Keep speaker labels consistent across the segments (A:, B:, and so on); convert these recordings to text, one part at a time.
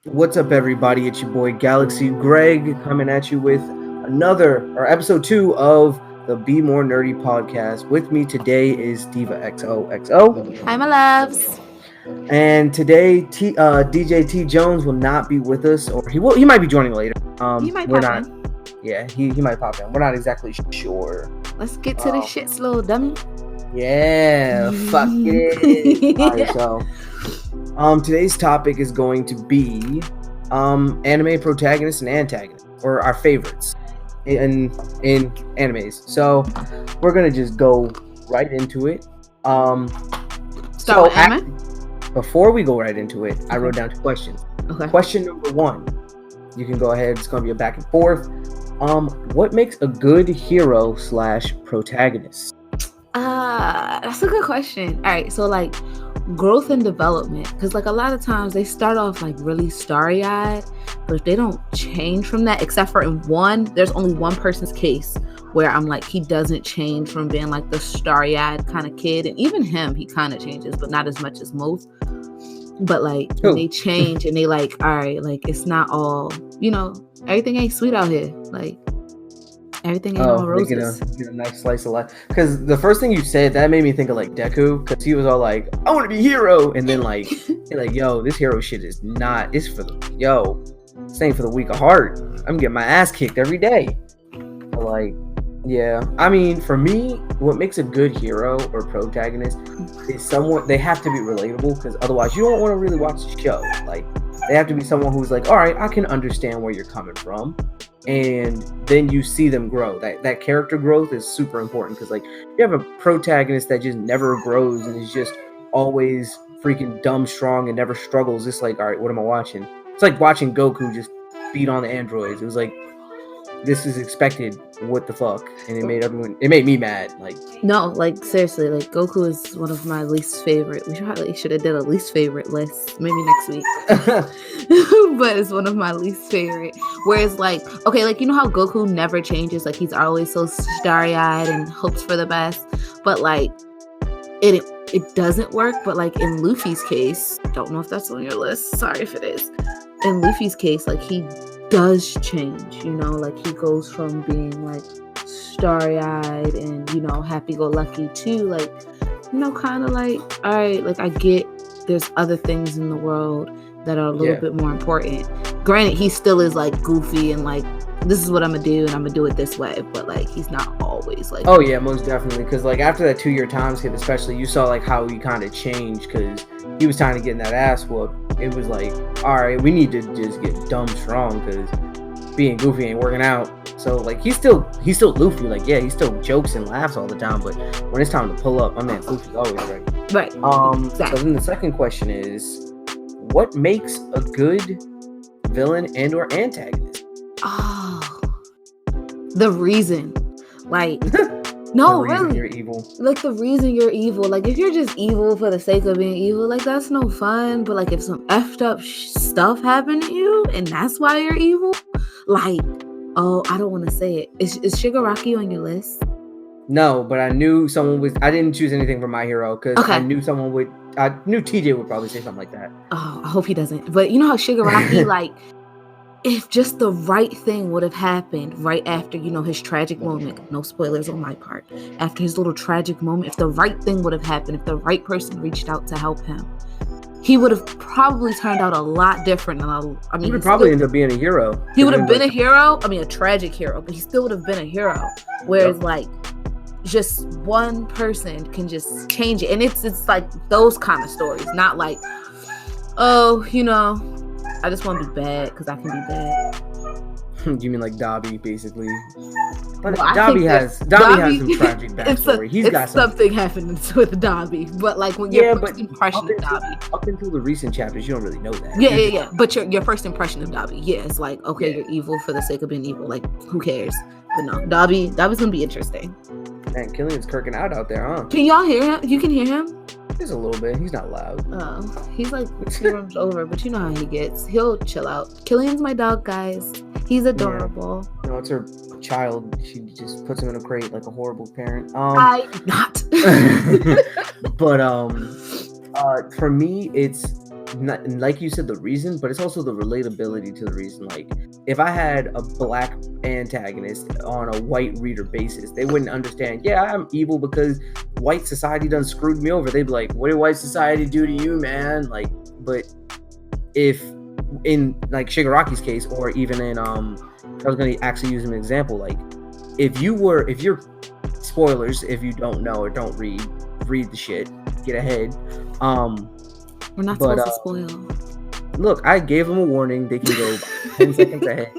A: What's up, everybody? It's your boy Galaxy Greg coming at you with episode 2 of the Bmore Nerdy Podcast. With me today is Diva XOXO.
B: Hi, my loves.
A: And today, DJ Tjones will not be with us, or he will. He might be joining later.
B: He might
A: we're
B: pop
A: not.
B: in.
A: Yeah, he might pop in. We're not exactly sure.
B: Let's get to the shit, slow dummy.
A: Yeah, fuck it. All right, so today's topic is going to be anime protagonists and antagonists, or our favorites in animes. So we're gonna just go right into it.
B: Start with anime?
A: Before we go right into it, I wrote down 2 questions.
B: Okay.
A: Question number 1. You can go ahead. It's gonna be a back and forth. What makes a good hero / protagonist?
B: That's a good question. All right, so like growth and development, because like a lot of times they start off like really starry-eyed, but if they don't change from that, except for in there's only one person's case where I'm like, he doesn't change from being like the starry-eyed kind of kid, and even him, he kind of changes, but not as much as most. But like when they change and they like, all right, like it's not all, everything ain't sweet out here, like everything ain't all roses.
A: Get a nice slice of life. Because the first thing you said, that made me think of like Deku, because he was all like, I want to be hero, and then like you're like, yo, this hero shit is not, it's for this ain't for the weak of heart. I'm getting my ass kicked every day. But like, yeah, I mean, for me, what makes a good hero or protagonist is someone, they have to be relatable, because otherwise you don't want to really watch the show. Like, they have to be someone who's like, all right, I can understand where you're coming from. And then you see them grow. That character growth is super important, because like you have a protagonist that just never grows and is just always freaking dumb strong and never struggles. It's like, all right, what am I watching? It's like watching Goku just beat on the androids. It was like, this is expected. What the fuck? And it made me mad. Like,
B: no, like seriously, like Goku is one of my least favorite. We probably should have did a least favorite list maybe next week. But it's one of my least favorite. Whereas like, okay, like you know how Goku never changes, like he's always so starry-eyed and hopes for the best, but like it doesn't work. But like in Luffy's case, don't know if that's on your list, sorry if it is. In Luffy's case, like he does change, like he goes from being like starry-eyed and happy-go-lucky to like kind of like, all right, like I get there's other things in the world that are a little bit more important. Granted, he still is like goofy and like, this is what I'm gonna do and I'm gonna do it this way, but like he's not always like,
A: oh yeah, most definitely, because like after that 2-year time skip especially, you saw like how he kind of changed, because he was trying to get in that ass whoop. It was like, all right, we need to just get dumb strong, because being goofy ain't working out. So like he's still Luffy, like yeah, he still jokes and laughs all the time, but when it's time to pull up, my man Luffy's always ready.
B: Right.
A: Exactly. So then the second question is, what makes a good villain and or antagonist?
B: Oh, the reason, like. No, really.
A: You're evil.
B: Like the reason you're evil. Like if you're just evil for the sake of being evil, like that's no fun. But like if some effed up stuff happened to you and that's why you're evil, like, oh, I don't want to say it. Is Shigaraki on your list?
A: No, but I knew someone was. I didn't choose anything for my hero because I knew someone would. I knew TJ would probably say something like that.
B: Oh, I hope he doesn't. But you know how Shigaraki, like, if just the right thing would have happened right after, his tragic moment, no spoilers on my part, after his little tragic moment, if the right thing would have happened, if the right person reached out to help him, he would have probably turned out a lot different.
A: He would probably end up being a hero.
B: He would have been a hero. I mean, a tragic hero, but he still would have been a hero. Whereas, like, just one person can just change it. And it's like those kind of stories, not like, oh, I just want to be bad because I can be bad.
A: You mean like Dobby, basically? But
B: well,
A: Dobby has some tragic backstory. He's got
B: something happening with Dobby, but like when your first impression of Dobby,
A: up until the recent chapters, you don't really know that.
B: Yeah. But your first impression of Dobby, it's like, okay, you're evil for the sake of being evil. Like, who cares? But no, Dobby's gonna be interesting.
A: Man, Killian's kirking out there, huh?
B: Can y'all hear him? You can hear him?
A: Just a little bit. He's not loud.
B: Oh, he's like 2 rooms over, but you know how he gets. He'll chill out. Killian's my dog, guys. He's adorable.
A: Yeah. No, it's her child. She just puts him in a crate like a horrible parent.
B: I'm not.
A: But for me, it's not, like you said, the reason, but it's also the relatability to the reason. Like, if I had a black antagonist on a white reader basis, they wouldn't understand, yeah, I'm evil because white society done screwed me over. They'd be like, what did white society do to you, man? Like, but if in like Shigaраki's case, or even in I was gonna actually use an example, like if you're spoilers, if you don't know or don't read the shit, get ahead.
B: We're not supposed to spoil.
A: Look, I gave him a warning. They can go 10 seconds ahead.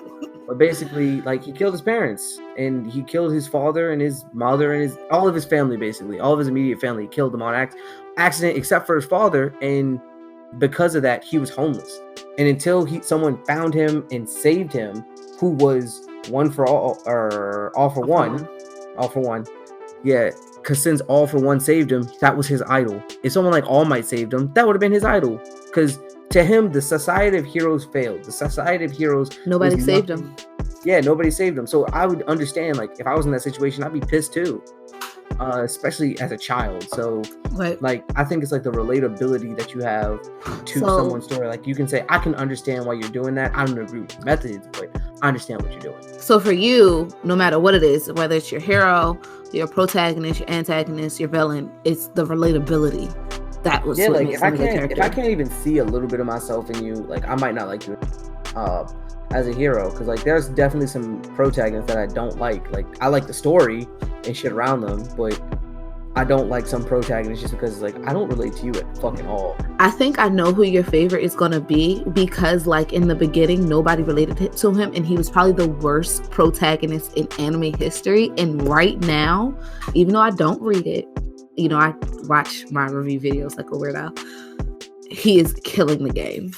A: But basically, like, he killed his parents, and he killed his father and his mother and all of his family, basically. All of his immediate family. He killed them on accident, except for his father, and because of that, he was homeless. And until someone found him and saved him, who was one for all, or all for one. Yeah, because since All for One saved him, that was his idol. If someone like All Might saved him, that would have been his idol. Because to him, the Society of Heroes failed. The Society of Heroes...
B: Nobody saved him.
A: Yeah, nobody saved him. So I would understand, like, if I was in that situation, I'd be pissed too. Especially as a child. So,
B: right.
A: Like, I think it's like the relatability that you have to someone's story. Like, you can say, I can understand why you're doing that. I don't agree with the methods, but I understand what you're doing.
B: So for you, no matter what it is, whether it's your hero, your protagonist, your antagonist, your villain, it's the relatability. That was what
A: like
B: makes
A: if I
B: character.
A: can't even see a little bit of myself in you, like I might not like you as a hero, because like there's definitely some protagonists that I don't like. Like I like the story and shit around them, but I don't like some protagonists just because like I don't relate to you at fucking all.
B: I think I know who your favorite is gonna be, because like in the beginning nobody related to him, and he was probably the worst protagonist in anime history. And right now, even though I don't read it, you know, I watch my review videos like a weirdo, he is killing the game.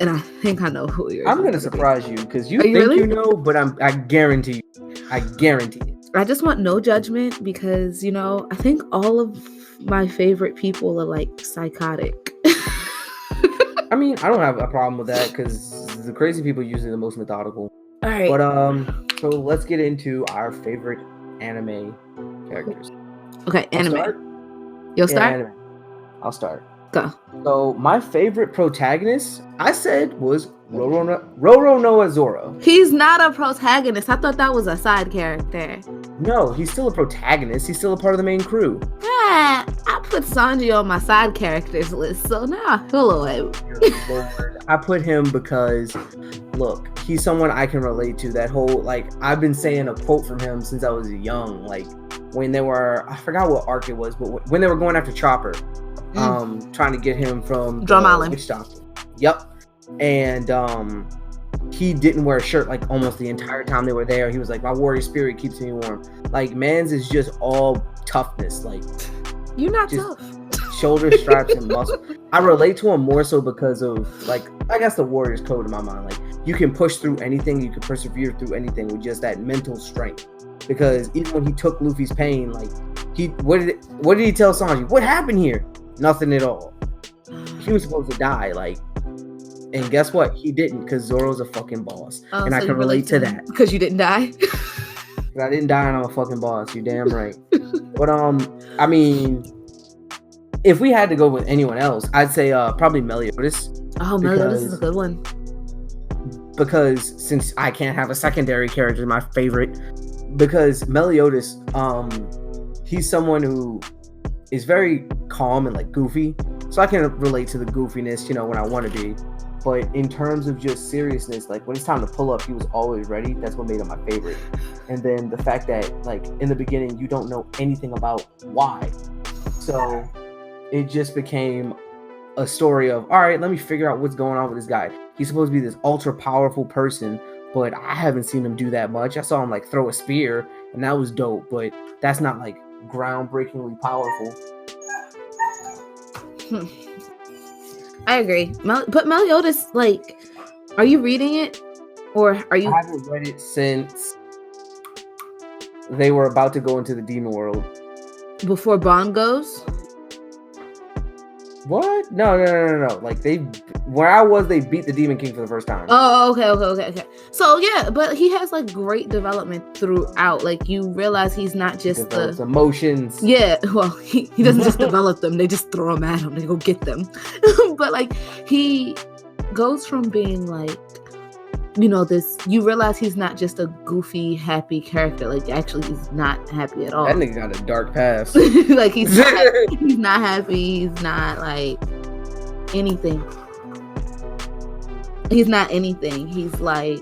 B: And I think I know who you're.
A: I'm gonna surprise you because you think
B: really?
A: You know, but I guarantee you. I guarantee it.
B: I just want no judgment, because, you know, I think all of my favorite people are like psychotic.
A: I mean, I don't have a problem with that, because the crazy people are usually the most methodical.
B: All right.
A: But so let's get into our favorite anime characters.
B: Okay, anime. You'll start?
A: Anime. I'll start.
B: Go.
A: So my favorite protagonist, I said, was Roronoa Zoro.
B: He's not a protagonist. I thought that was a side character.
A: No, he's still a protagonist. He's still a part of the main crew.
B: Yeah, I put Sanji on my side characters list, so now hello.
A: I put him because, look, he's someone I can relate to. That whole, like, I've been saying a quote from him since I was young. Like, when they were, I forgot what arc it was, but when they were going after Chopper, trying to get him from
B: Drum Island.
A: Witch Doctor. Yep. And he didn't wear a shirt like almost the entire time they were there. He was like, my warrior spirit keeps me warm. Like, man's is just all toughness. Like,
B: you're not tough.
A: Shoulder straps and muscle. I relate to him more so because of, like, I guess the warrior's code in my mind. Like, you can push through anything, you can persevere through anything with just that mental strength. Because even when he took Luffy's pain, like, what did he tell Sanji? What happened here? Nothing at all. He was supposed to die, like, and guess what? He didn't, because Zoro's a fucking boss. And so I can relate to that.
B: Because you didn't die?
A: I didn't die and I'm a fucking boss. You damn right. But, I mean, if we had to go with anyone else, I'd say probably Meliodus.
B: Oh, Meliodus is a good one.
A: Because since I can't have a secondary character, my favorite, because Meliodus, he's someone who is very calm and like goofy. So I can relate to the goofiness, you know, when I want to be. But in terms of just seriousness, like when it's time to pull up, he was always ready. That's what made him my favorite. And then the fact that, like, in the beginning, you don't know anything about why. So it just became a story of, all right, let me figure out what's going on with this guy. He's supposed to be this ultra powerful person, but I haven't seen him do that much. I saw him like throw a spear, and that was dope, but that's not like groundbreakingly powerful.
B: I agree. But Meliodus, like, are you reading it? Or are you...
A: I haven't read it since they were about to go into the demon world.
B: Before Bond goes?
A: What? No. Like where I was, they beat the Demon King for the first time.
B: Oh, okay. So yeah, but he has like great development throughout. Like you realize he's not just the
A: emotions.
B: Yeah, well, he doesn't just develop them; they just throw them at him. They go get them. But like he goes from being like, you know, this. You realize he's not just a goofy, happy character. Like actually, he's not happy at all.
A: That nigga got a dark past.
B: Like he's not happy. He's not like anything. He's not anything. He's like,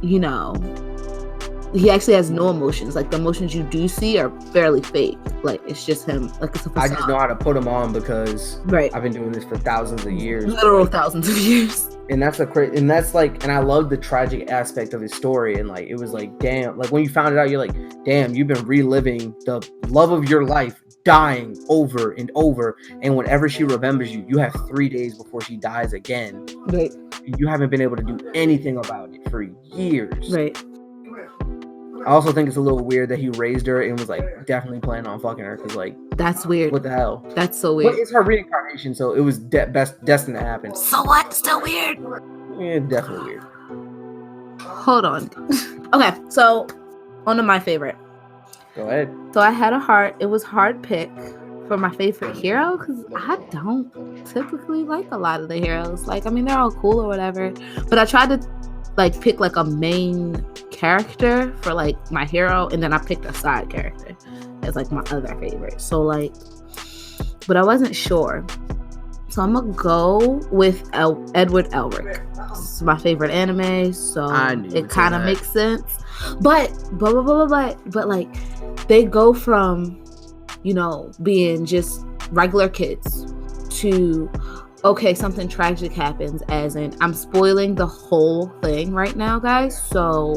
B: you know, he actually has no emotions. Like the emotions you do see are fairly fake. Like it's just him. Like it's a facade.
A: I just know how to put him on because I've been doing this for thousands of years.
B: Literal thousands of years.
A: And that's and I love the tragic aspect of his story. And like it was like, damn, like when you found it out, you're like, damn, you've been reliving the love of your life dying over and over, and whenever she remembers you have 3 days before she dies again.
B: Right.
A: You haven't been able to do anything about it for years.
B: Right.
A: I also think it's a little weird that he raised her and was like definitely planning on fucking her, because like
B: that's weird.
A: What the hell?
B: That's so weird.
A: But it's her reincarnation, so it was destined to happen.
B: So what? Still weird.
A: Yeah, definitely weird.
B: Hold on. Okay, so on to my favorite.
A: Go ahead.
B: So I had it was hard pick for my favorite hero, because I don't typically like a lot of the heroes. Like, I mean, they're all cool or whatever, but I tried to like pick like a main character for like my hero, and then I picked a side character as like my other favorite. So like, but I wasn't sure. So I'm gonna go with Edward Elric. It's my favorite anime, so it kind of makes sense. But like, they go from, you know, being just regular kids to, okay, something tragic happens, as in, I'm spoiling the whole thing right now, guys. So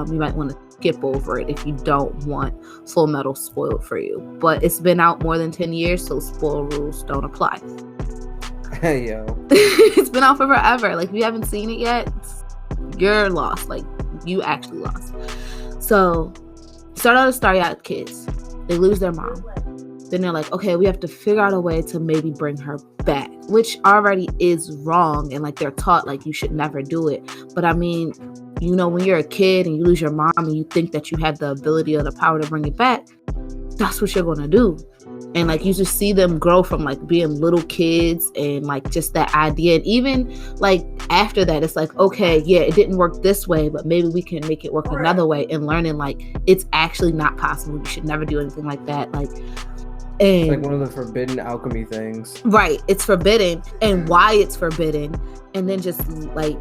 B: you might want to skip over it if you don't want Full Metal spoiled for you. But it's been out more than 10 years, so spoil rules don't apply.
A: Hey, yo.
B: It's been out for forever. Like, if you haven't seen it yet, you're lost. Like, you actually lost. So, start out as starry-eyed kids. They lose their mom. Then they're like, okay, we have to figure out a way to maybe bring her back, which already is wrong. And like, they're taught like you should never do it. But I mean, you know, when you're a kid and you lose your mom and you think that you have the ability or the power to bring it back, that's what you're going to do. And like, you just see them grow from like being little kids and like just that idea. And even like after that, it's like, okay, yeah, it didn't work this way, but maybe we can make it work another way, and learning like it's actually not possible. You should never do anything like that. Like, and
A: it's like one of the forbidden alchemy things.
B: Right. It's forbidden, and why it's forbidden. And then just like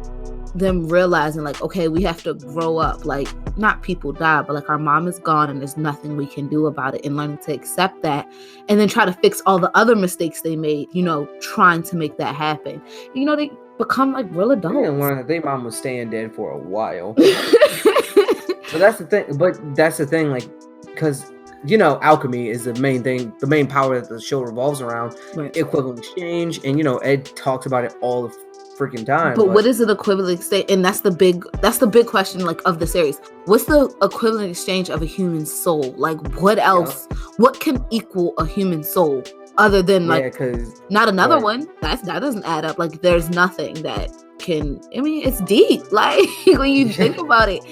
B: them realizing like, okay, we have to grow up. Like, not people die, but like our mom is gone and there's nothing we can do about it, and learning to accept that, and then try to fix all the other mistakes they made, you know, trying to make that happen. You know, they become like real adults.
A: They didn't learn that their mom was staying dead for a while. But that's the thing, like, because, you know, alchemy is the main thing, the main power that the show revolves around. Right. Equivalent exchange, and you know, Ed talks about it all the freaking time.
B: But what is an equivalent exchange? And that's the big question, like, of the series. What's the equivalent exchange of a human soul? Like, what else? Yeah. What can equal a human soul other than like not another one? That doesn't add up. Like, there's nothing that can. I mean, it's deep. Like, when you think about it.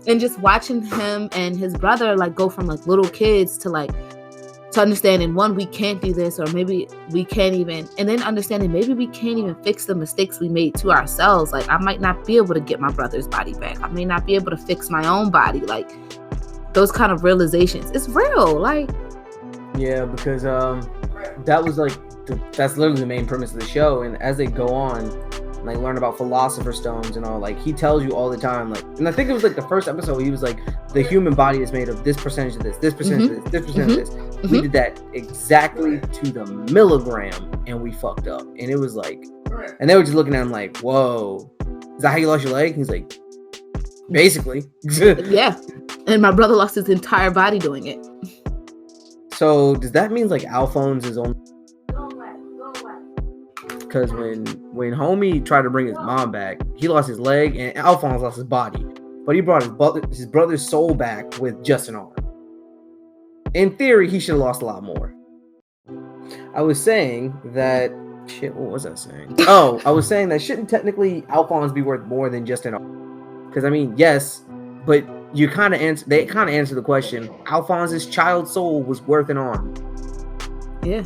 B: And just watching him and his brother like go from like little kids to like to understanding, one, we can't do this, or maybe we can't even, and then understanding maybe we can't even fix the mistakes we made to ourselves. Like, I might not be able to get my brother's body back. I may not be able to fix my own body. Like, those kind of realizations. It's real. Like,
A: yeah, because that was like that's literally the main premise of the show. And as they go on, like, learn about philosopher's stones and all, like, he tells you all the time, like, and I think it was like the first episode, he was like, the human body is made of this percentage of this percentage of this percentage of this. Mm-hmm. We did that exactly to the milligram, and we fucked up. And it was like, and they were just looking at him like, whoa, is that how you lost your leg? He's like, basically.
B: Yeah. And my brother lost his entire body doing it.
A: So does that mean like Alphonse is only? Because when homie tried to bring his mom back, he lost his leg, and Alphonse lost his body. But he brought his brother's soul back with just an arm. In theory, he should have lost a lot more. I was saying that shit. What was I saying? Oh, I was saying that shouldn't technically Alphonse be worth more than just an arm? Because I mean, yes, but you kind of answer. They kind of answer the question. Alphonse's child soul was worth an arm.
B: Yeah.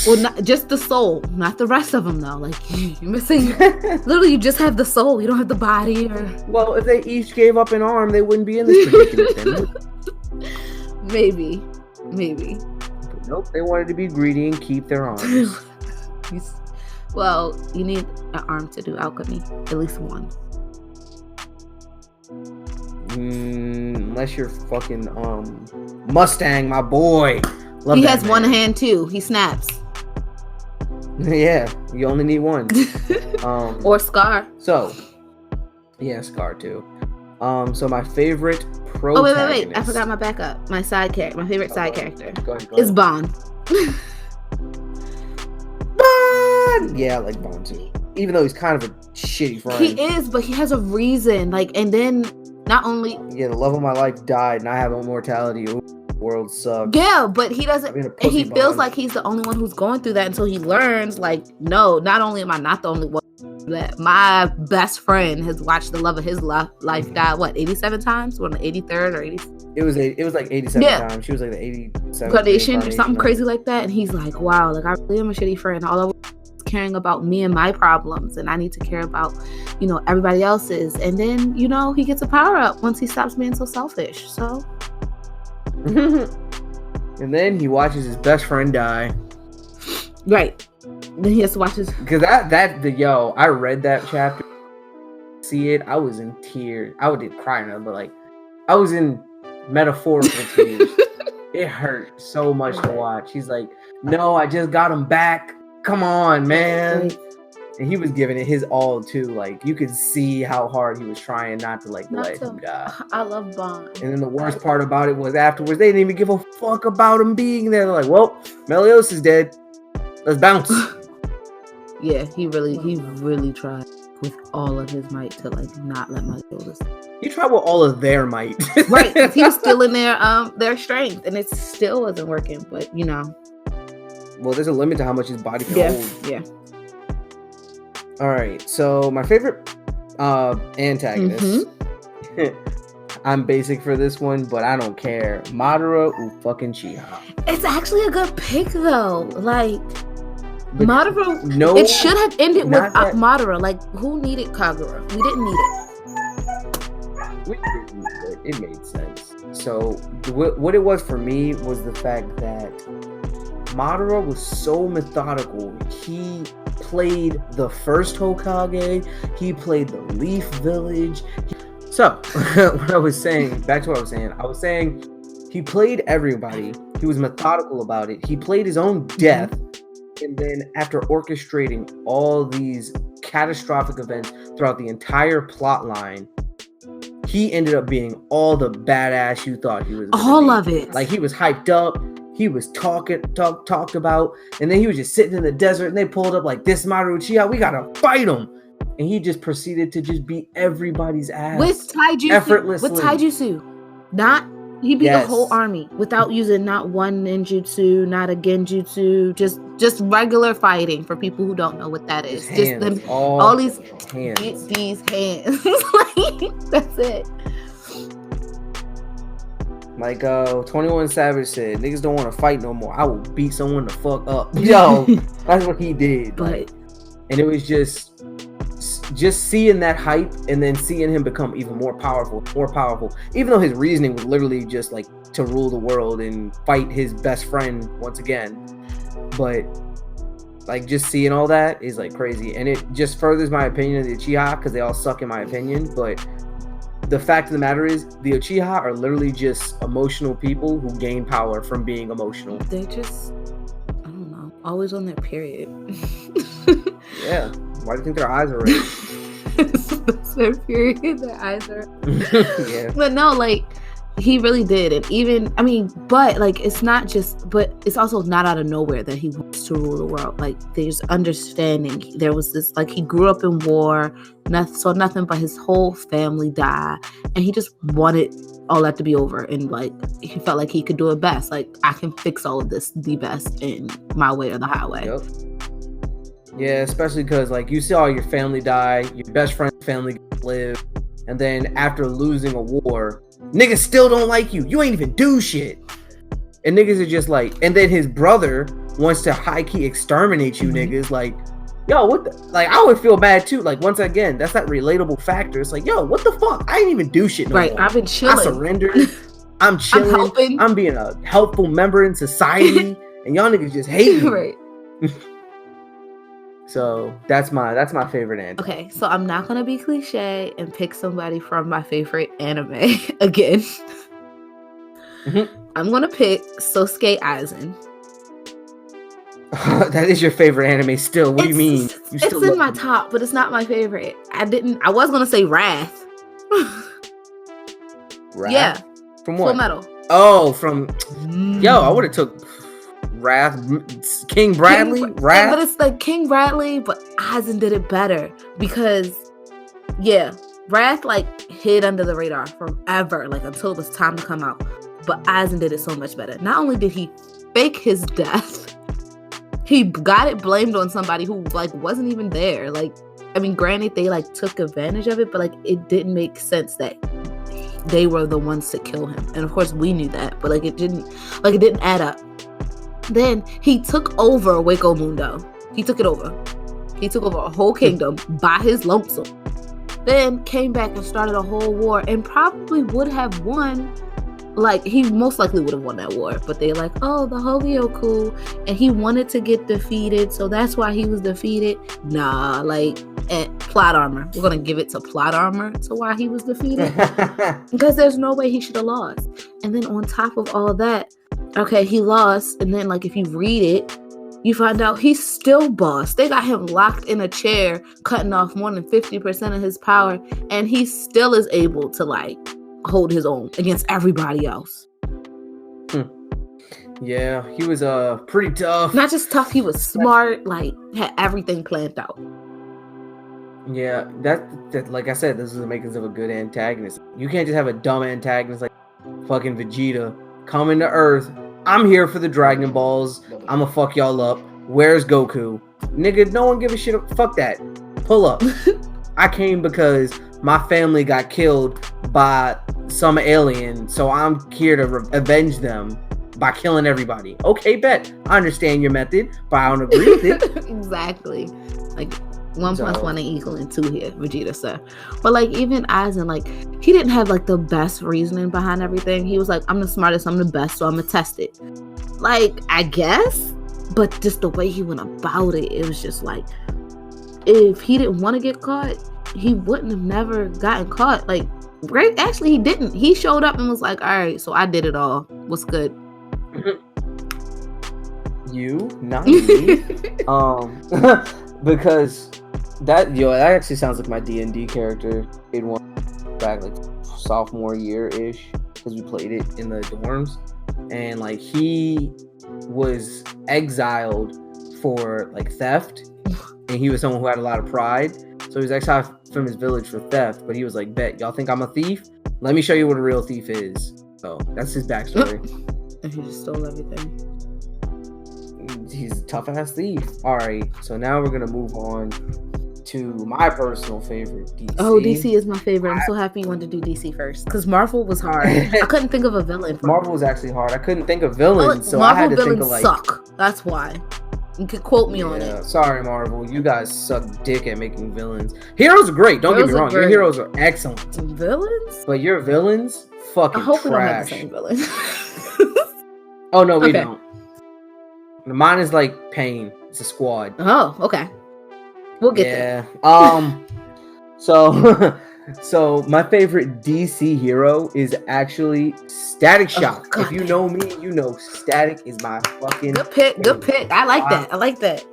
B: Well, not just the soul, not the rest of them though. Like you're missing. Literally, you just have the soul. You don't have the body. Or
A: well, if they each gave up an arm, they wouldn't be in this predicament.
B: Maybe.
A: But nope, they wanted to be greedy and keep their arms.
B: Well, you need an arm to do alchemy, at least one.
A: Unless you're fucking Mustang, my boy. Love
B: he
A: that
B: has
A: man.
B: one hand too. He snaps.
A: Yeah, you only need one.
B: Or Scar.
A: So, yeah, Scar too. So my favorite protagonist.
B: Oh wait! I forgot my backup. My side character. My favorite side character
A: go
B: is
A: ahead.
B: Bond.
A: Bond. Yeah, I like Bond too. Even though he's kind of a shitty friend.
B: He is, but he has a reason. Like, and then not only
A: the love of my life died, and I have immortality. Ooh, world sucks.
B: Yeah, but he doesn't. And he feels like he's the only one who's going through that until he learns. Like, no, not only am I not the only one. That my best friend has watched the love of his life die 87 times? Or 83rd or 80?
A: It was like 87 times. She was like the 87th
B: incarnation or something crazy like that. And he's like, wow, like I really am a shitty friend. All I was caring about me and my problems, and I need to care about, everybody else's. And then, he gets a power up once he stops being so selfish. So
A: and then he watches his best friend die.
B: Right. Then he has to watch his.
A: Because I read that chapter. See it, I was in tears. I didn't cry, but I was in metaphorical tears. It hurt so much to watch. He's like, "No, I just got him back. Come on, man." Right. And he was giving it his all too. Like you could see how hard he was trying not to let him die.
B: I love Bond.
A: And then the worst part about it was afterwards, they didn't even give a fuck about him being there. They're like, "Well, Meliodus is dead. Let's bounce."
B: Yeah, he really tried with all of his might to not let Meliodus.
A: He tried with all of their might.
B: Right, because he was still in their strength, and it still wasn't working. But
A: well, there's a limit to how much his body can hold.
B: Yeah.
A: All right, so my favorite antagonist. I'm basic for this one, but I don't care. Madara Uchiha.
B: It's actually a good pick though. Madara, it should have ended with Madara. Who needed Kagura? We didn't need it.
A: We didn't need it. It made sense. So what it was for me was the fact that Madara was so methodical. He played the first Hokage. He played the Leaf Village. So what I was saying, back to what I was saying, he played everybody. He was methodical about it. He played his own death. And then after orchestrating all these catastrophic events throughout the entire plot line, he ended up being all the badass you thought he was.
B: All of it.
A: He was hyped up. He was talked about. And then he was just sitting in the desert and they pulled up like, "This Madara Uchiha, we gotta fight him." And he just proceeded to just beat everybody's ass.
B: With taijutsu.
A: Effortlessly.
B: With taijutsu. He beat the whole army without using not one ninjutsu, not a genjutsu, just regular fighting for people who don't know what that is.
A: Hands,
B: just them,
A: all
B: these
A: hands.
B: Get these hands. That's it.
A: 21 Savage said, "Niggas don't want to fight no more. I will beat someone the fuck up." Yo, that's what he did. And it was just seeing that hype and then seeing him become even more powerful, even though his reasoning was literally just to rule the world and fight his best friend once again. But just seeing all that is crazy, and it just furthers my opinion of the Uchiha because they all suck in my opinion. But the fact of the matter is, the Uchiha are literally just emotional people who gain power from being emotional.
B: They just, I don't know, always on their period.
A: Yeah. Why do you think their eyes are red?
B: That's their period. Their eyes are.
A: Yeah.
B: But no, he really did. And even, but it's not just, but it's also not out of nowhere that he wants to rule the world. There's understanding. There was this, he grew up in war, saw nothing but his whole family die. And he just wanted all that to be over, and like he felt like he could do it best. Like, I can fix all of this the best in my way or the highway.
A: Yep. Yeah, especially because like you saw your family die, your best friend's family live, and then after losing a war, niggas still don't like you. You ain't even do shit. And niggas are just like, and then his brother wants to high key exterminate you niggas. Like, yo, what the, like, I would feel bad too. Like, once again, that's that relatable factor. It's like, yo, what the fuck? I ain't even do shit no more.
B: I've been chilling.
A: I surrendered. I'm chilling. I'm being a helpful member in society, and y'all niggas just hate me.
B: Right.
A: So that's my favorite anime.
B: Okay, so I'm not gonna be cliche and pick somebody from my favorite anime again. I'm gonna pick Sosuke Aizen.
A: That is your favorite anime still. What do you mean?
B: It's in my top, but it's not my favorite. I was gonna say Wrath.
A: Wrath?
B: Yeah.
A: From what?
B: Full Metal.
A: Oh, from yo, I would have took Wrath, King Bradley. Wrath,
B: but it's like King Bradley, but Aizen did it better because, yeah, Wrath like hid under the radar forever, like until it was time to come out. But Aizen did it so much better. Not only did he fake his death, he got it blamed on somebody who like wasn't even there. Like, I mean, granted, they like took advantage of it, but like it didn't make sense that they were the ones to kill him. And of course, we knew that, but it didn't add up. Then he took over Hueco Mundo. He took it over. He took over a whole kingdom by his lonesome. Then came back and started a whole war and probably would have won. Like, he most likely would have won that war. But they're like, oh, the Hogyoku. And he wanted to get defeated. So that's why he was defeated. Nah, like, and plot armor. We're going to give it to plot armor to why he was defeated. Because there's no way he should have lost. And then on top of all that, okay, he lost, and then, like, if you read it, you find out he's still boss. They got him locked in a chair, cutting off more than 50% of his power, and he still is able to, like, hold his own against everybody else.
A: Yeah, he was pretty tough.
B: Not just tough, he was smart, like, had everything planned out.
A: Yeah, that like I said, this is the makings of a good antagonist. You can't just have a dumb antagonist like fucking Vegeta coming to Earth. I'm here for the Dragon Balls. I'ma fuck y'all up. Where's Goku? Nigga, no one give a shit. Fuck that. Pull up. I came because my family got killed by some alien, so I'm here to avenge them by killing everybody. Okay, bet. I understand your method, but I don't agree with it.
B: Exactly. Like, 1 + 1 ain't equaling 2 here, Vegeta, sir. But like, even Aizen, like, he didn't have like the best reasoning behind everything. He was like, I'm the smartest, I'm the best, so I'm gonna test it. Like, I guess, but just the way he went about it, it was just like, if he didn't want to get caught, he wouldn't have never gotten caught. Like, right? Actually, he didn't. He showed up and was like, all right, so I did it all. What's good?
A: You, not me. Because that actually sounds like my D&D character in one back like sophomore year ish, because we played it in the dorms, and like he was exiled for like theft, and he was someone who had a lot of pride, so he was exiled from his village for theft. But he was like, bet y'all think I'm a thief? Let me show you what a real thief is. So that's his backstory.
B: And he just stole everything.
A: He's a tough ass thief. All right, so now we're gonna move on to my personal favorite, DC.
B: Oh, DC is my favorite. I'm so happy you wanted to do DC first, because Marvel was hard. I couldn't think of a villain.
A: Marvel was actually hard. I couldn't think of villains, so Marvel, I had to think of like.
B: Suck. That's why. You could quote me on it.
A: Sorry, Marvel. You guys suck dick at making villains. Heroes are great. Don't get me wrong. Your heroes are excellent.
B: Villains?
A: But your villains, fucking trash. I hope we don't have the same villain. Oh no, we don't. Mine is like Pain. It's a squad.
B: Oh, okay. We'll get there.
A: So my favorite DC hero is actually Static Shock. If you know me, you know Static is my fucking
B: good pick. Good pick. I like that.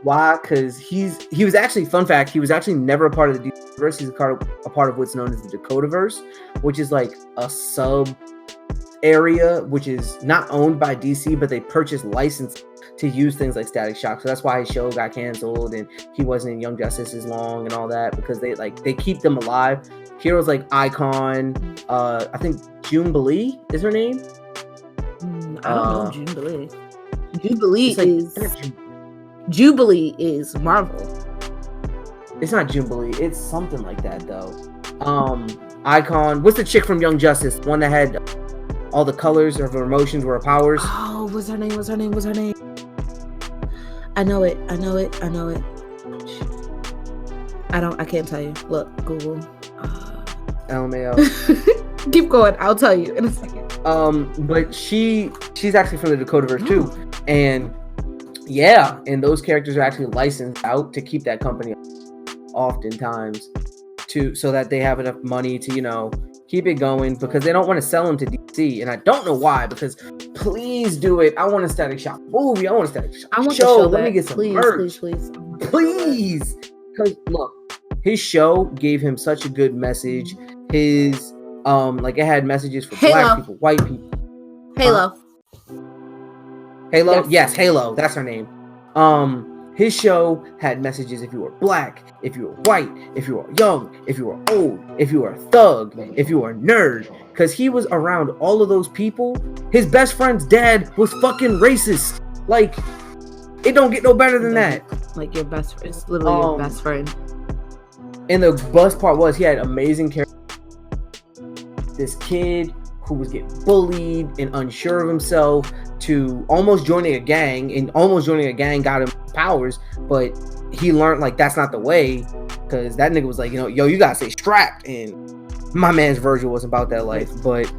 A: Why? Because he was actually, fun fact, he was actually never a part of the DC universe. He's a part of what's known as the Dakotaverse, which is like a sub area which is not owned by DC, but they purchased license to use things like Static Shock. So that's why his show got canceled and he wasn't in Young Justice as long and all that, because they keep them alive. Heroes like Icon, I think Jubilee is her name.
B: I don't know Jubilee. Jubilee is Marvel.
A: It's not Jubilee. It's something like that though. Icon. What's the chick from Young Justice? One that had all the colors of her emotions were her powers.
B: Oh, what's her name? I know it. I can't tell you. Look, Google.
A: LMAO.
B: Keep going. I'll tell you in a second.
A: But she's actually from the Dakotaverse too. And yeah, and those characters are actually licensed out to keep that company oftentimes so that they have enough money to, keep it going, because they don't want to sell them to DC. And I don't know why, because please do it. I want a Static Shock movie. I want a Static Shock show. Let me get some merch. Please. Because look, his show gave him such a good message. His it had messages for Black people, white people.
B: Halo.
A: Yes, Halo. That's her name. His show had messages if you were Black, if you were white, if you were young, if you were old, if you were a thug, if you were a nerd. Because he was around all of those people. His best friend's dad was fucking racist. Like, it don't get no better than that.
B: Like your best friend. It's literally your best friend.
A: And the best part was he had amazing characters. This kid who was getting bullied and unsure of himself to almost joining a gang, and almost joining a gang got him powers, but he learned that's not the way, because that nigga was like, yo, you gotta stay strapped, and my man's Virgil was about that life. But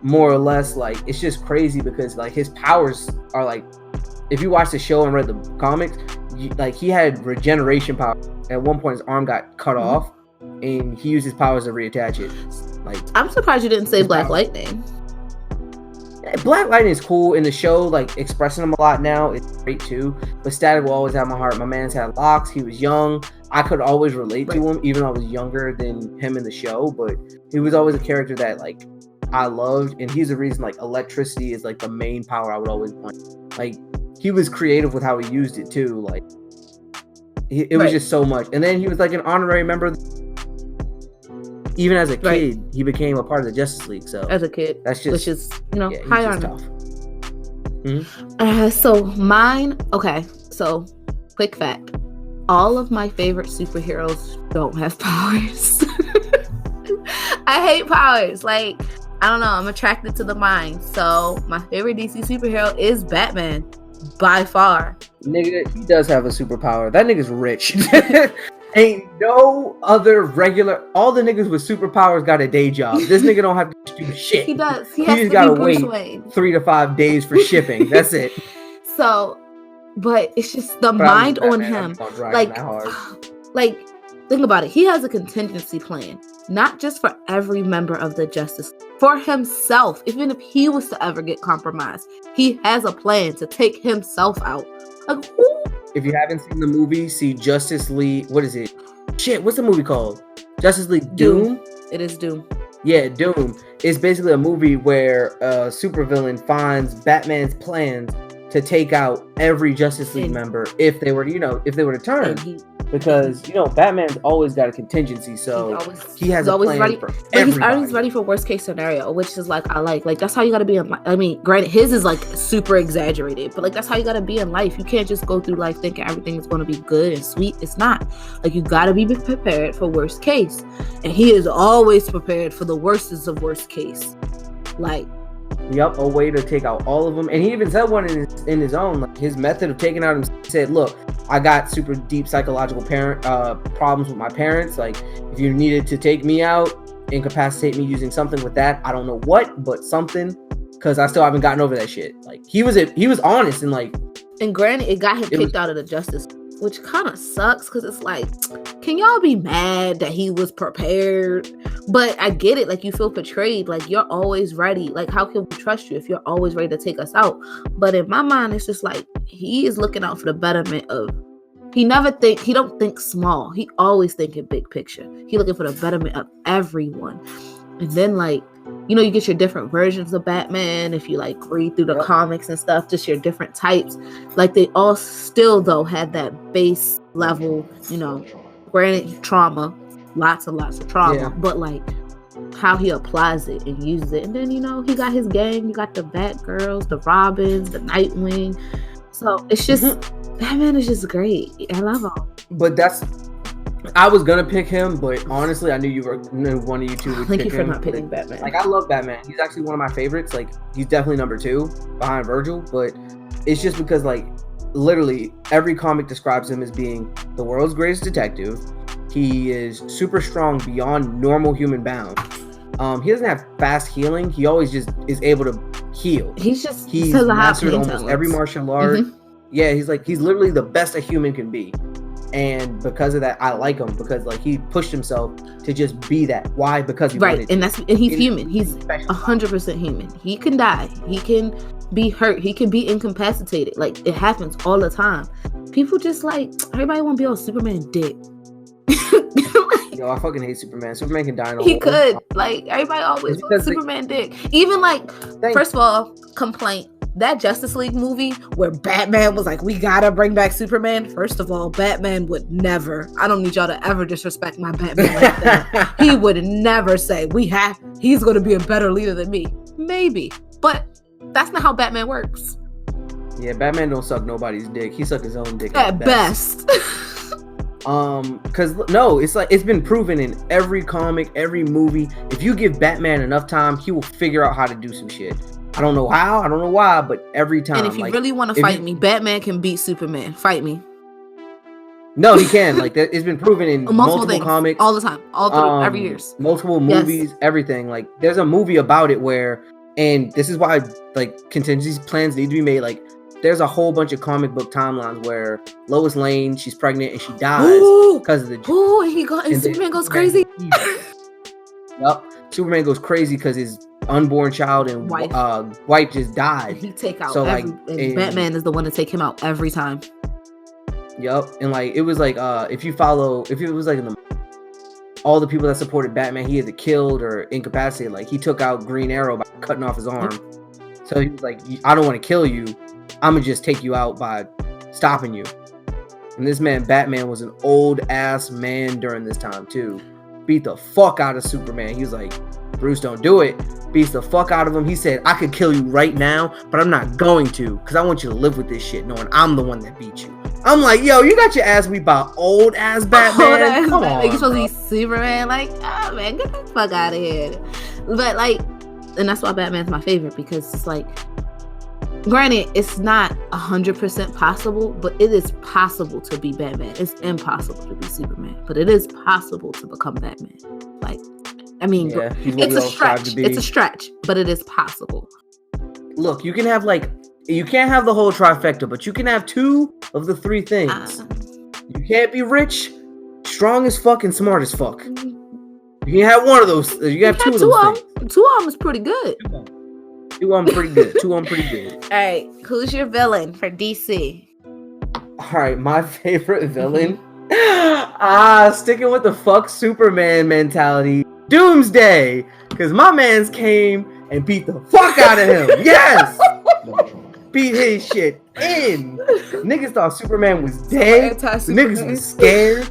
A: more or less, it's just crazy, because his powers are if you watch the show and read the comics, he had regeneration power. At one point his arm got cut off and he used his powers to reattach it.
B: I'm surprised you didn't say Black Lightning.
A: Black Lightning is cool in the show, expressing him a lot now. It's great too. But Static will always have my heart. My man's had locks. He was young. I could always relate to him, even though I was younger than him in the show. But he was always a character that I loved, and he's the reason electricity is the main power I would always want. He was creative with how he used it too. It was just so much. And then he was an honorary member. Even as a kid, he became a part of the Justice League. So
B: as a kid,
A: that's just,
B: which is high honor.
A: Tough. Mm-hmm.
B: So mine. Okay, so quick fact: all of my favorite superheroes don't have powers. I hate powers. I don't know. I'm attracted to the mind. So my favorite DC superhero is Batman, by far.
A: Nigga, he does have a superpower. That nigga's rich. Ain't no other regular. All the niggas with superpowers got a day job. This nigga don't have to do shit.
B: He does. He has
A: just
B: to
A: gotta
B: be Bruce
A: wait
B: Wayne.
A: 3 to 5 days for shipping. That's it.
B: So, but it's just the mind on him. Think about it. He has a contingency plan, not just for every member of the Justice, for himself. Even if he was to ever get compromised, he has a plan to take himself out. Who?
A: If you haven't seen the movie, see Justice League. What is it? Shit, what's the movie called? Justice League Doom?
B: It is Doom.
A: Yeah, Doom. It's basically a movie where a supervillain finds Batman's plans to take out every Justice League member if they were to turn. Because Batman's always got a contingency, so he has a plan
B: ready
A: for
B: but
A: everybody.
B: He's always ready for worst case scenario, which is I like that's how you gotta be in life. I mean, granted, his is super exaggerated, but that's how you gotta be in life. You can't just go through life thinking everything is gonna be good and sweet. It's not. You gotta be prepared for worst case, and he is always prepared for the worstest of worst case.
A: Yep, a way to take out all of them. And he even said one in his own, his method of taking out him. Said, look, I got super deep psychological problems with my parents. If you needed to take me out, incapacitate me using something with that, I don't know what, but something, because I still haven't gotten over that shit. He was honest and
B: and granted, it got him kicked out of the Justice, which kind of sucks, because it's can y'all be mad that he was prepared? But I get it. You feel betrayed. You're always ready. How can we trust you if you're always ready to take us out? But in my mind, it's just he is looking out for the betterment of. He don't think small. He always thinking big picture. He looking for the betterment of everyone. And then like, you know, you get your different versions of Batman if you like read through the comics and stuff, just your different types. Like they all still though had that base level, you know, granted trauma, lots and lots of trauma, but like how he applies it and uses it. And then, you know, he got his gang, you got the Batgirls, the Robins, the Nightwing. So it's just Batman is just great. I love him.
A: But I was gonna pick him, but honestly, I knew one of you two would pick him.
B: Thank you for not picking Batman.
A: Like, I love Batman. He's actually one of my favorites. Like, he's definitely number 2 behind Virgil, but it's just because, like, literally every comic describes him as being the world's greatest detective. He is super strong beyond normal human bounds. He doesn't have fast healing. He always just is able to heal.
B: He's
A: mastered almost every martial art. Yeah, he's literally the best a human can be. And because of that, I like him because like he pushed himself to just be that. Why? Because he wanted to.
B: And he's human. He's 100% human. He can die. He can be hurt. He can be incapacitated. Like it happens all the time. People just like everybody want to be on Superman dick.
A: Yo, I fucking hate Superman. Superman can die in a
B: He could. Like everybody always wants Superman dick. Even like first of all, complaint. That Justice League movie where Batman was like, we gotta bring back Superman. First of all, Batman would never. I don't need y'all to ever disrespect my Batman like that. He would never say, he's gonna be a better leader than me. Maybe. But that's not how Batman works.
A: Yeah, Batman don't suck nobody's dick. He suck his own dick
B: at best.
A: Cause no, it's like it's been proven in every comic, every movie. If you give Batman enough time, he will figure out how to do some shit. I don't know how, I don't know why, but every time.
B: And if you really want to fight me, Batman can beat Superman. Fight me.
A: No, he can. Like it's been proven in multiple comics,
B: all the time, all through every years,
A: multiple movies, everything. Like there's a movie about it where, and this is why like contingency plans need to be made. Like there's a whole bunch of comic book timelines where Lois Lane, she's pregnant and she dies because of the.
B: And Superman goes crazy.
A: Yep, Superman goes crazy because his unborn child and wife just died.
B: He take out and Batman is the one to take him out every time.
A: Yep, and like it was like if it was like all the people that supported Batman, he either killed or incapacitated. Like he took out Green Arrow by cutting off his arm. So he was like, I don't want to kill you. I'm gonna just take you out by stopping you. And this man, Batman, was an old ass man during this time too. Beat the fuck out of Superman. He was like, Bruce, don't do it. Beats the fuck out of him. He said, I could kill you right now, but I'm not going to, because I want you to live with this shit knowing I'm the one that beat you. I'm like, yo, you got your ass beat by old ass Batman. Come on,
B: you're supposed to be Superman. Like, oh man, get the fuck out of here. But like, and that's why Batman's my favorite, because it's like, granted, it's not 100% possible, but it is possible to be Batman. It's impossible to be Superman, but it is possible to become Batman. Like, I mean, it's a stretch. It's a stretch, but it is possible.
A: Look, you can have you can't have the whole trifecta, but you can have 2 of the 3 things. You can't be rich, strong as fuck, and smart as fuck. You can have one of those. You have 2 of those things.
B: 2 of them is pretty good.
A: 2 of them pretty good. 2 of them pretty good.
B: All right, who's your villain for DC?
A: All right, my favorite villain. Sticking with the fuck Superman mentality. Doomsday, because my man's came and beat the fuck out of him. Yes, beat his shit in. Niggas thought Superman was dead. Niggas was scared.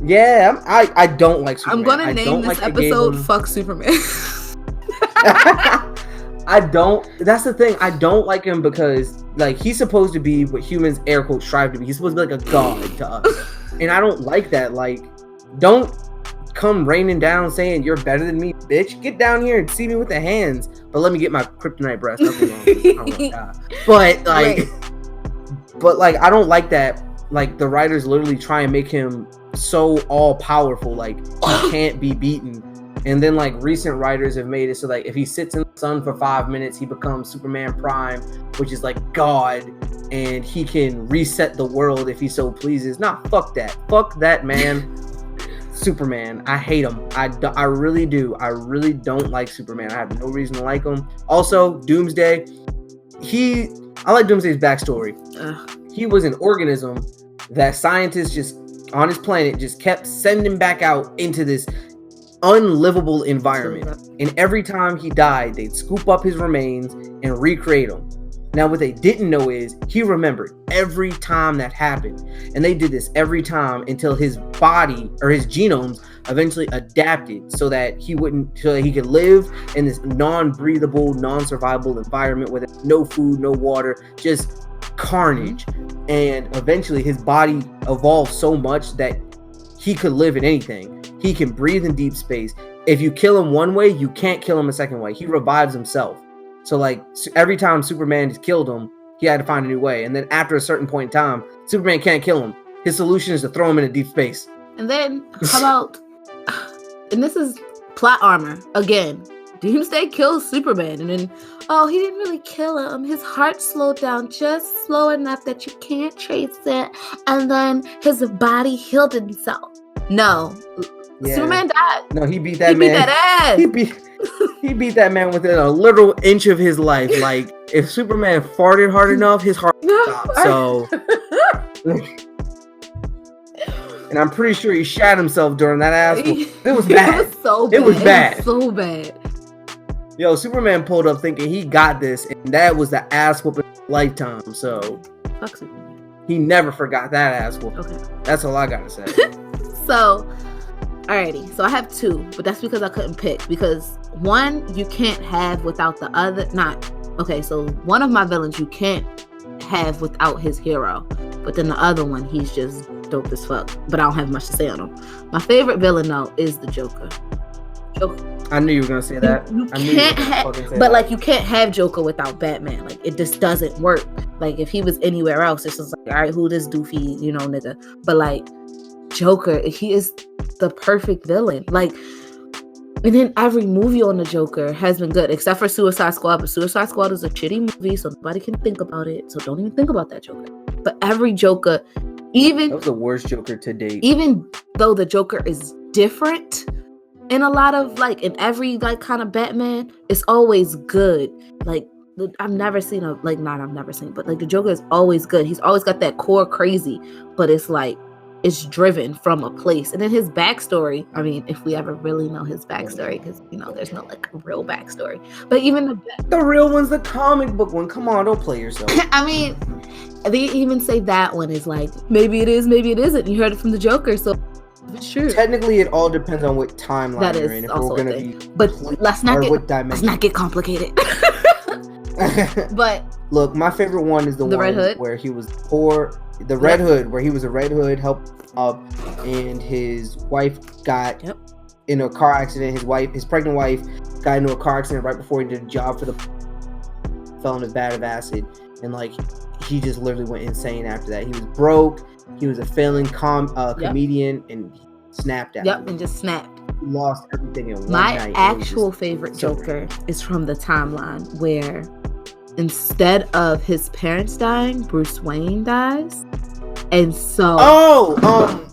A: Yeah, I don't like Superman.
B: I'm gonna name this episode "Fuck Superman."
A: I don't. That's the thing. I don't like him because like he's supposed to be what humans air quotes strive to be. He's supposed to be like a god to us, and I don't like that. Like, don't come raining down saying you're better than me, bitch. Get down here and see me with the hands, but let me get my kryptonite breast. But like I don't like that. Like the writers literally try and make him so all powerful, like he can't be beaten. And then like recent writers have made it so like if he sits in the sun for 5 minutes, he becomes Superman Prime, which is like God, and he can reset the world if he so pleases. Nah, fuck that, man. Superman, I hate him. I really do. I really don't like Superman. I have no reason to like him. Also, Doomsday. I like Doomsday's backstory. He was an organism that scientists just on his planet just kept sending back out into this unlivable environment. And every time he died, they'd scoop up his remains and recreate them. Now, what they didn't know is he remembered every time that happened. And they did this every time until his body or his genomes eventually adapted so that he could live in this non-breathable, non-survivable environment with no food, no water, just carnage. And eventually his body evolved so much that he could live in anything. He can breathe in deep space. If you kill him one way, you can't kill him a second way. He revives himself. So like every time Superman has killed him, he had to find a new way. And then after a certain point in time, Superman can't kill him. His solution is to throw him into deep space.
B: And then how about, and this is plot armor again. Doomsday kills Superman, and then he didn't really kill him. His heart slowed down just slow enough that you can't trace it, and then his body healed itself. No, yeah. Superman died.
A: No, he beat that man.
B: Beat that ass.
A: He beat that man within a literal inch of his life. Like, if Superman farted hard enough, his heart stopped. So, and I'm pretty sure he shat himself during that ass. It was bad.
B: It was so bad.
A: It was bad.
B: It was so bad.
A: Yo, Superman pulled up thinking he got this, and that was the ass whooping of his lifetime. So,
B: fuck Superman.
A: He never forgot that ass whooping.
B: Okay.
A: That's all I gotta say.
B: So, alrighty. So I have two, but that's because I couldn't pick. Because one you can't have without the other. So one of my villains you can't have without his hero. But then the other one, he's just dope as fuck. But I don't have much to say on him. My favorite villain, though, is the Joker.
A: I knew you were gonna say that.
B: You can't you can't have Joker without Batman. Like, it just doesn't work. Like, if he was anywhere else, it's just like, all right, who this doofy, nigga. But like, Joker, he is the perfect villain. Like, and then every movie on the Joker has been good, except for Suicide Squad. But Suicide Squad is a shitty movie, so nobody can think about it. So don't even think about that Joker. But every Joker, that
A: was the worst Joker to date.
B: Even though the Joker is different in a lot of, like, in every, like, kind of Batman, it's always good. Like, I've never seen but like, the Joker is always good. He's always got that core crazy, but it's like, it's driven from a place. And then his backstory, I mean, if we ever really know his backstory, because, there's no, like, real backstory. But even
A: the real one's the comic book one. Come on, don't play yourself.
B: I mean, they even say that one is like, maybe it is, maybe it isn't. You heard it from the Joker, so it's true.
A: Technically, it all depends on what timeline
B: that
A: you're in.
B: If also we're gonna be, but let's not get complicated. But
A: look, my favorite one is the one
B: Red Hood,
A: where he was poor. The Red Hood, where he was a Red Hood, helped up, and his wife got in a car accident. His pregnant wife, got into a car accident right before he did a job for fell in a vat of acid, and like, he just literally went insane after that. He was broke. He was a failing comedian, and he snapped out.
B: And just snapped.
A: He lost everything in one
B: night.
A: My
B: actual favorite Joker is from the timeline where, instead of his parents dying, Bruce Wayne dies. And so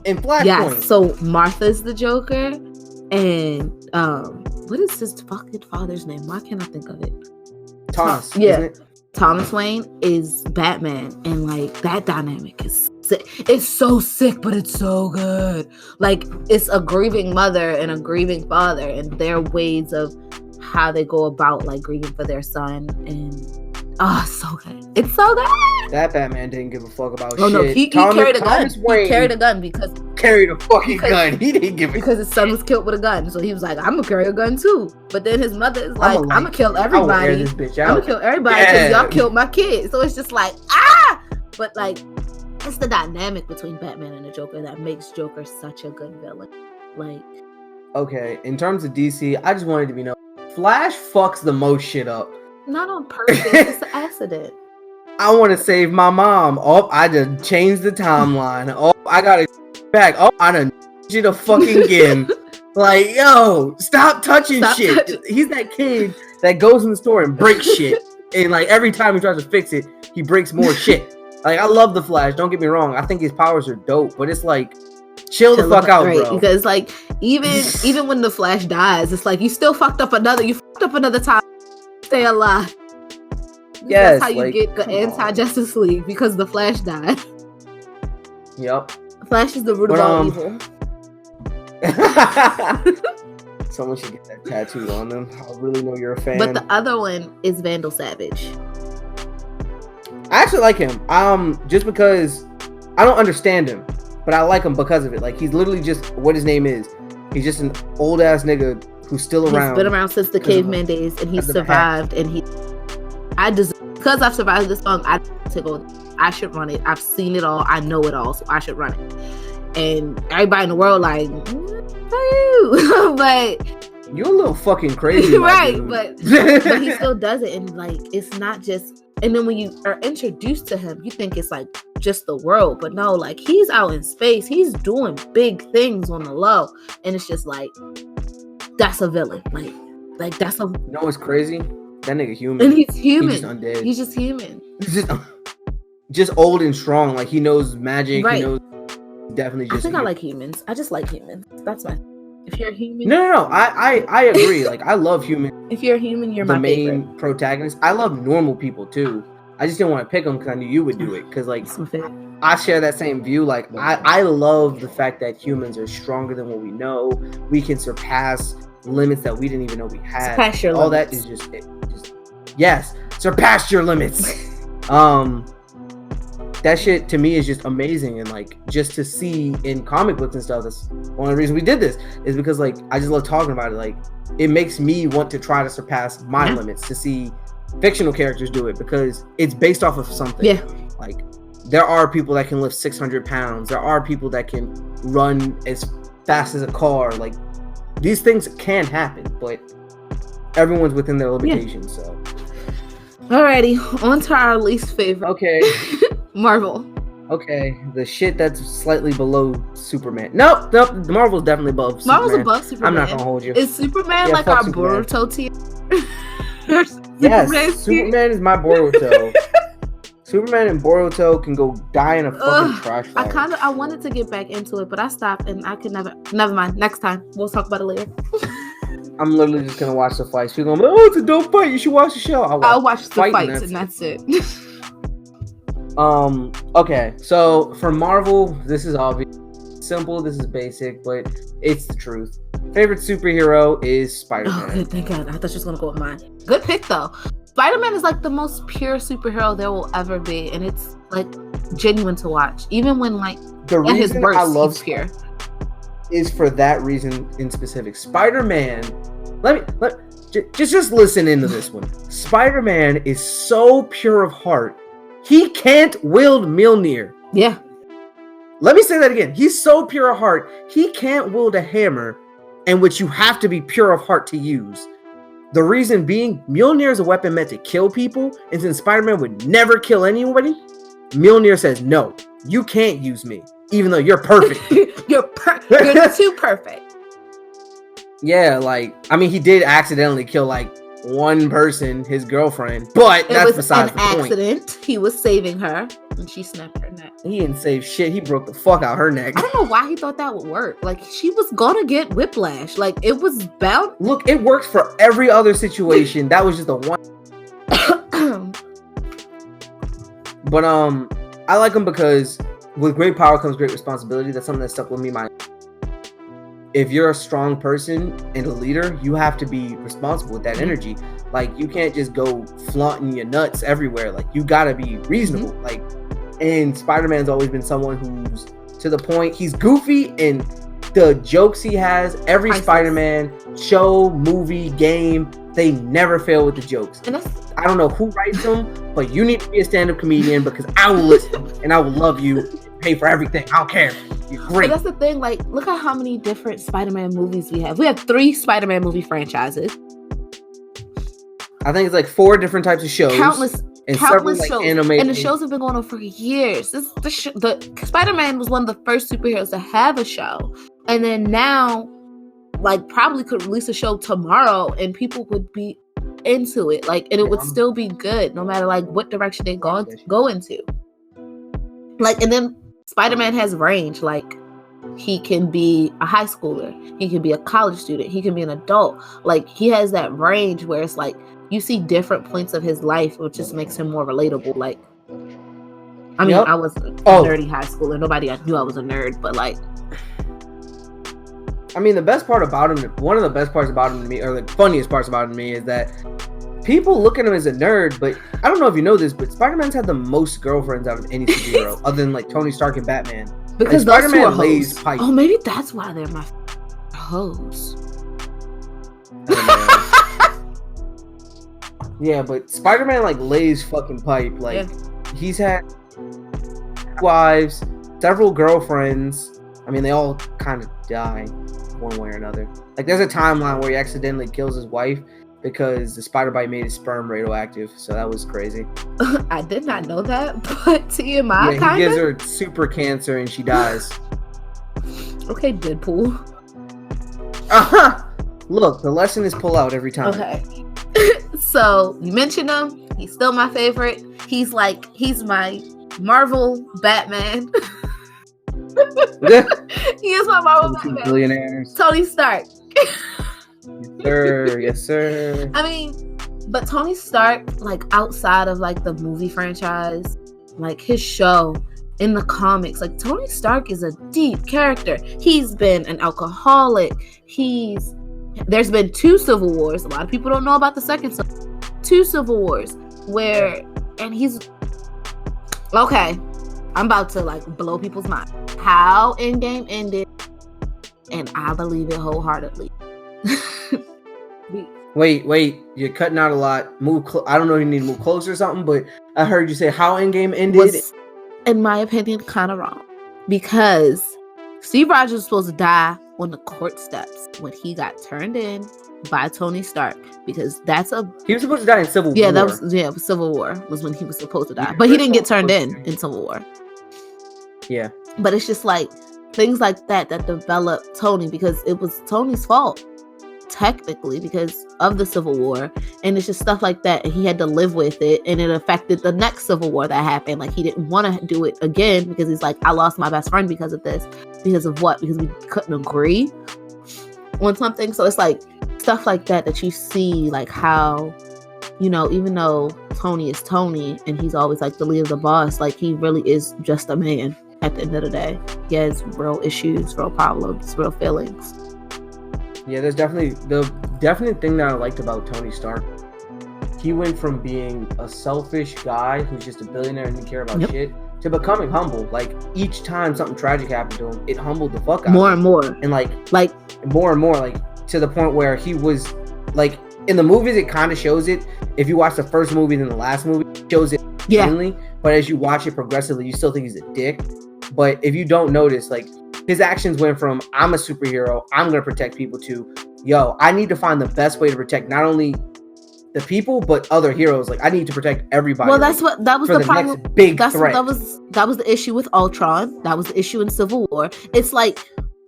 A: in Flashpoint.
B: Yeah, so Martha's the Joker, and what is his fucking father's name? Why can't I think of it?
A: Thomas.
B: Isn't it? Thomas Wayne is Batman, and like, that dynamic is sick. It's so sick, but it's so good. Like, it's a grieving mother and a grieving father, and their ways of how they go about, like, grieving for their son, and so good. It's so good.
A: That Batman didn't give a fuck about shit.
B: Oh no, he carried a gun. He carried a gun because
A: gun. He didn't give a
B: because his son was killed with a gun. So he was like, I'm gonna carry a gun too. But then his mother is like, I'm gonna kill everybody. I'm gonna kill everybody because y'all killed my kid. So it's just like, But like, it's the dynamic between Batman and the Joker that makes Joker such a good villain. Like,
A: okay, in terms of DC, I just wanted to be known, Flash fucks the most shit up.
B: Not on purpose. It's an accident.
A: I want to save my mom. I just changed the timeline. I got it back. I done you to fucking again. Like, yo, stop touching shit. He's that kid that goes in the store and breaks shit. And like, every time he tries to fix it, he breaks more shit. Like, I love the Flash. Don't get me wrong. I think his powers are dope. But it's like, chill the fuck out, bro.
B: Because like, even when the Flash dies, it's like, you fucked up another time. Stay alive.
A: Yes,
B: that's how you get the anti-Justice League, because the Flash died.
A: Yep.
B: Flash is the root of all evil.
A: Someone should get that tattooed on them. I really know you're a fan.
B: But the other one is Vandal Savage.
A: I actually like him. Just because I don't understand him, but I like him because of it. Like, he's literally just what his name is. He's just an old ass nigga who's still around.
B: He's been around since the caveman days, and he survived. And because I've survived this long, I should run it. I've seen it all. I know it all, so I should run it. And everybody in the world like, but
A: you're a little fucking crazy,
B: right? But he still does it, and like it's not just. And then when you are introduced to him, you think it's like just the world, but no, like he's out in space. He's doing big things on the low, and it's just like that's a villain. Like that's a.
A: You know what's crazy? That nigga human,
B: and he's human.
A: He's just undead.
B: He's just human.
A: He's just old and strong. Like he knows magic.
B: Right.
A: He knows. Definitely. Just
B: I think I like humans. I just like humans. That's my. If you're a human,
A: no. I agree. Like I love humans.
B: If you're a human, you're my
A: main
B: favorite.
A: protagonist. I love normal people too. I just didn't want to pick them because I knew you would do it. Because like I share that same view. Like I love the fact that humans are stronger than what we know. We can surpass limits that we didn't even know we had.
B: Surpass your
A: all
B: limits.
A: That is just yes, surpass your limits. That shit to me is just amazing, and like just to see in comic books and stuff. That's one of the reasons we did this, is because like I just love talking about it. Like it makes me want to try to surpass my limits, to see fictional characters do it, because it's based off of something.
B: Yeah.
A: Like there are people that can lift 600 pounds. There are people that can run as fast as a car. Like these things can happen, but everyone's within their limitations. So
B: alrighty, on to our least favorite.
A: Okay.
B: Marvel.
A: Okay, the shit that's slightly below Superman. Nope. Marvel's definitely above Superman.
B: Marvel's above Superman.
A: I'm not gonna hold you.
B: Is Superman like our
A: Superman.
B: Boruto tier?
A: Yes, Superman is my Boruto. Superman and Boruto can go die in a fucking trash fire.
B: I wanted to get back into it, but I stopped, and I could never mind. Next time. We'll talk about it later.
A: I'm literally just gonna watch the fights. People gonna be like, oh, it's a dope fight. You should watch the show.
B: I'll watch the fights, and that's it.
A: Okay, so for Marvel, this is obvious. Simple, this is basic, but it's the truth. Favorite superhero is Spider-Man.
B: Oh, good, thank God. I thought you was gonna go with mine. Good pick, though. Spider-Man is like the most pure superhero there will ever be, and it's like genuine to watch. Even when like
A: the reason
B: his worst,
A: I love
B: he's pure
A: is for that reason in specific. Spider-Man, just listen into this one. Spider-Man is so pure of heart. He can't wield Mjolnir.
B: Yeah.
A: Let me say that again. He's so pure of heart. He can't wield a hammer, in which you have to be pure of heart to use. The reason being, Mjolnir is a weapon meant to kill people, and since Spider-Man would never kill anybody, Mjolnir says, no, you can't use me, even though you're perfect.
B: You're too perfect.
A: Yeah, like, I mean, he did accidentally kill, like, one person, his girlfriend, but that's besides the point. It was an
B: accident. He was saving her, and she snapped her neck.
A: He didn't save shit. He broke the fuck out her neck.
B: I don't know why he thought that would work. Like, she was gonna get whiplash. Like, it was bound.
A: Look, it works for every other situation. That was just the one. But I like him because with great power comes great responsibility. That's something that stuck with me. If you're a strong person and a leader, you have to be responsible with that energy. Like, you can't just go flaunting your nuts everywhere. Like, you gotta be reasonable. Mm-hmm. Like, and Spider-Man's always been someone who's to the point. He's goofy, and the jokes he has, every Spider-Man show, movie, game, they never fail with the jokes. And I don't know who writes them, but you need to be a stand-up comedian, because I will listen and I will love you, pay for everything. I don't care. You're great.
B: But that's the thing. Like, look at how many different Spider-Man movies we have. We have 3 Spider-Man movie franchises.
A: I think it's like 4 different types of shows.
B: Countless
A: shows. Animated.
B: And the shows have been going on for years. The Spider-Man was one of the first superheroes to have a show. And then now, like, probably could release a show tomorrow and people would be into it. Like, and it would still be good no matter like what direction they go into. Like, and then Spider-Man has range. Like, he can be a high schooler, he can be a college student, he can be an adult. Like, he has that range where it's like you see different points of his life, which just makes him more relatable. Like, I mean, I was a nerdy high schooler. Nobody knew I was a nerd, but like,
A: I mean, the best part about him, one of the best parts about him to me, or the funniest parts about him to me, is that people look at him as a nerd, but I don't know if you know this, but Spider-Man's had the most girlfriends out of any superhero, other than like Tony Stark and Batman.
B: Because
A: like,
B: those two are
A: Spider-Man lays
B: hoes.
A: pipe.
B: Oh, maybe that's why they're my hoes.
A: Yeah, but Spider-Man like lays fucking pipe. Like he's had wives, several girlfriends. I mean, they all kind of die one way or another. Like there's a timeline where he accidentally kills his wife because the spider bite made his sperm radioactive. So that was crazy.
B: I did not know that, but TMI
A: yeah,
B: kind
A: he gives her super cancer and she dies.
B: Okay, Deadpool.
A: Look, the lesson is pull out every time.
B: Okay. So you mentioned him. He's still my favorite. He's my Marvel Batman. He is my Marvel Batman.
A: Billionaires.
B: Tony Stark.
A: Yes, sir.
B: I mean, but Tony Stark, like outside of like the movie franchise, like his show in the comics, like Tony Stark is a deep character. He's been an alcoholic. There's been 2 Civil Wars. A lot of people don't know about the second 2 Civil Wars and he's okay. I'm about to like blow people's mind. How Endgame ended, and I believe it wholeheartedly.
A: Wait, you're cutting out a lot. I don't know if you need to move closer or something, but I heard you say how Endgame ended.
B: Was, in my opinion, kind of wrong because Steve Rogers was supposed to die on the court steps when he got turned in by Tony Stark, because he was supposed to die in Civil War. Civil War was when he was supposed to die, but he didn't get turned in Civil War.
A: Yeah,
B: but it's just like things like that developed Tony, because it was Tony's fault technically because of the Civil War, and it's just stuff like that, and he had to live with it, and it affected the next Civil War that happened. Like he didn't want to do it again because he's like, I lost my best friend because of this. Because of what? Because we couldn't agree on something. So it's like stuff like that you see, like how, you know, even though Tony is Tony and he's always like the leader, the boss, like he really is just a man at the end of the day. He has real issues, real problems, real feelings.
A: Yeah, there's definitely the definite thing that I liked about Tony Stark. He went from being a selfish guy who's just a billionaire and didn't care about shit to becoming humble. Like each time something tragic happened to him, it humbled the fuck out
B: more
A: of him.
B: And more.
A: And like more and more, like to the point where he was like in the movies it kind of shows it. If you watch the first movie then the last movie, it shows it plainly. But as you watch it progressively, you still think he's a dick. But if you don't notice, like his actions went from I'm a superhero, I'm gonna protect people, to yo, I need to find the best way to protect not only the people but other heroes. Like I need to protect everybody.
B: Well, that was the problem.
A: Next big threat.
B: That was the issue with Ultron. That was the issue in Civil War. It's like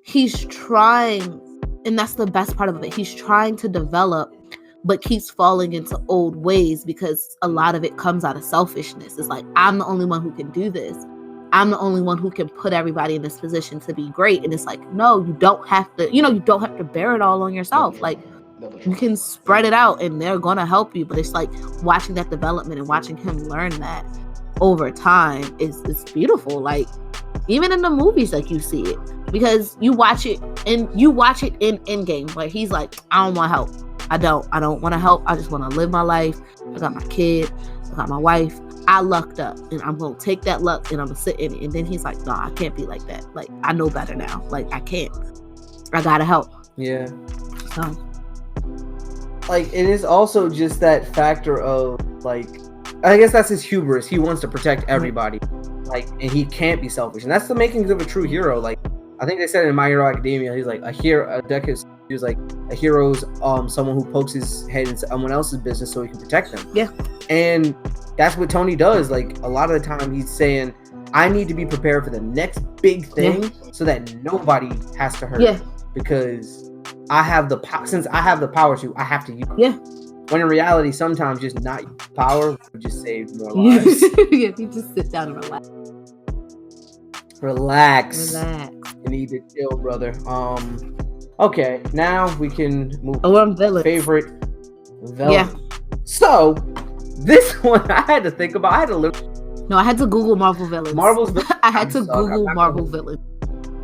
B: he's trying, and that's the best part of it. He's trying to develop, but keeps falling into old ways because a lot of it comes out of selfishness. It's like, I'm the only one who can do this. I'm the only one who can put everybody in this position to be great. And it's like, no, you don't have to, you don't have to bear it all on yourself. Like, you can spread it out and they're going to help you. But it's like watching that development and watching him learn that over time is beautiful. Like, even in the movies, like, you see it because you watch it in Endgame where he's like, I don't want help. I don't want to help. I just want to live my life. I got my kid. I got my wife. I lucked up and I'm going to take that luck and I'm going to sit in it. And then he's like, no, I can't be like that. Like, I know better now. Like, I can't. I got to help.
A: Yeah.
B: So.
A: Like, it is also just that factor of, like, I guess that's his hubris. He wants to protect everybody. Like, and he can't be selfish. And that's the makings of a true hero. Like, I think they said in My Hero Academia, he's like he was like, a hero's someone who pokes his head into someone else's business so he can protect them.
B: Yeah. And
A: that's what Tony does. Like, a lot of the time he's saying, I need to be prepared for the next big thing so that nobody has to hurt. Yeah. Because I have the since I have the power to, I have to use it.
B: Yeah.
A: When in reality, sometimes just not power would just save more lives.
B: Yeah, if you just sit down and relax.
A: Relax. You need to chill, brother. Okay, now we can move.
B: Oh, I'm villain.
A: Favorite villain.
B: Yeah.
A: So, this one I had to think about.
B: No, I had to Google Marvel villains.
A: Marvel's
B: I had to Google Marvel villains.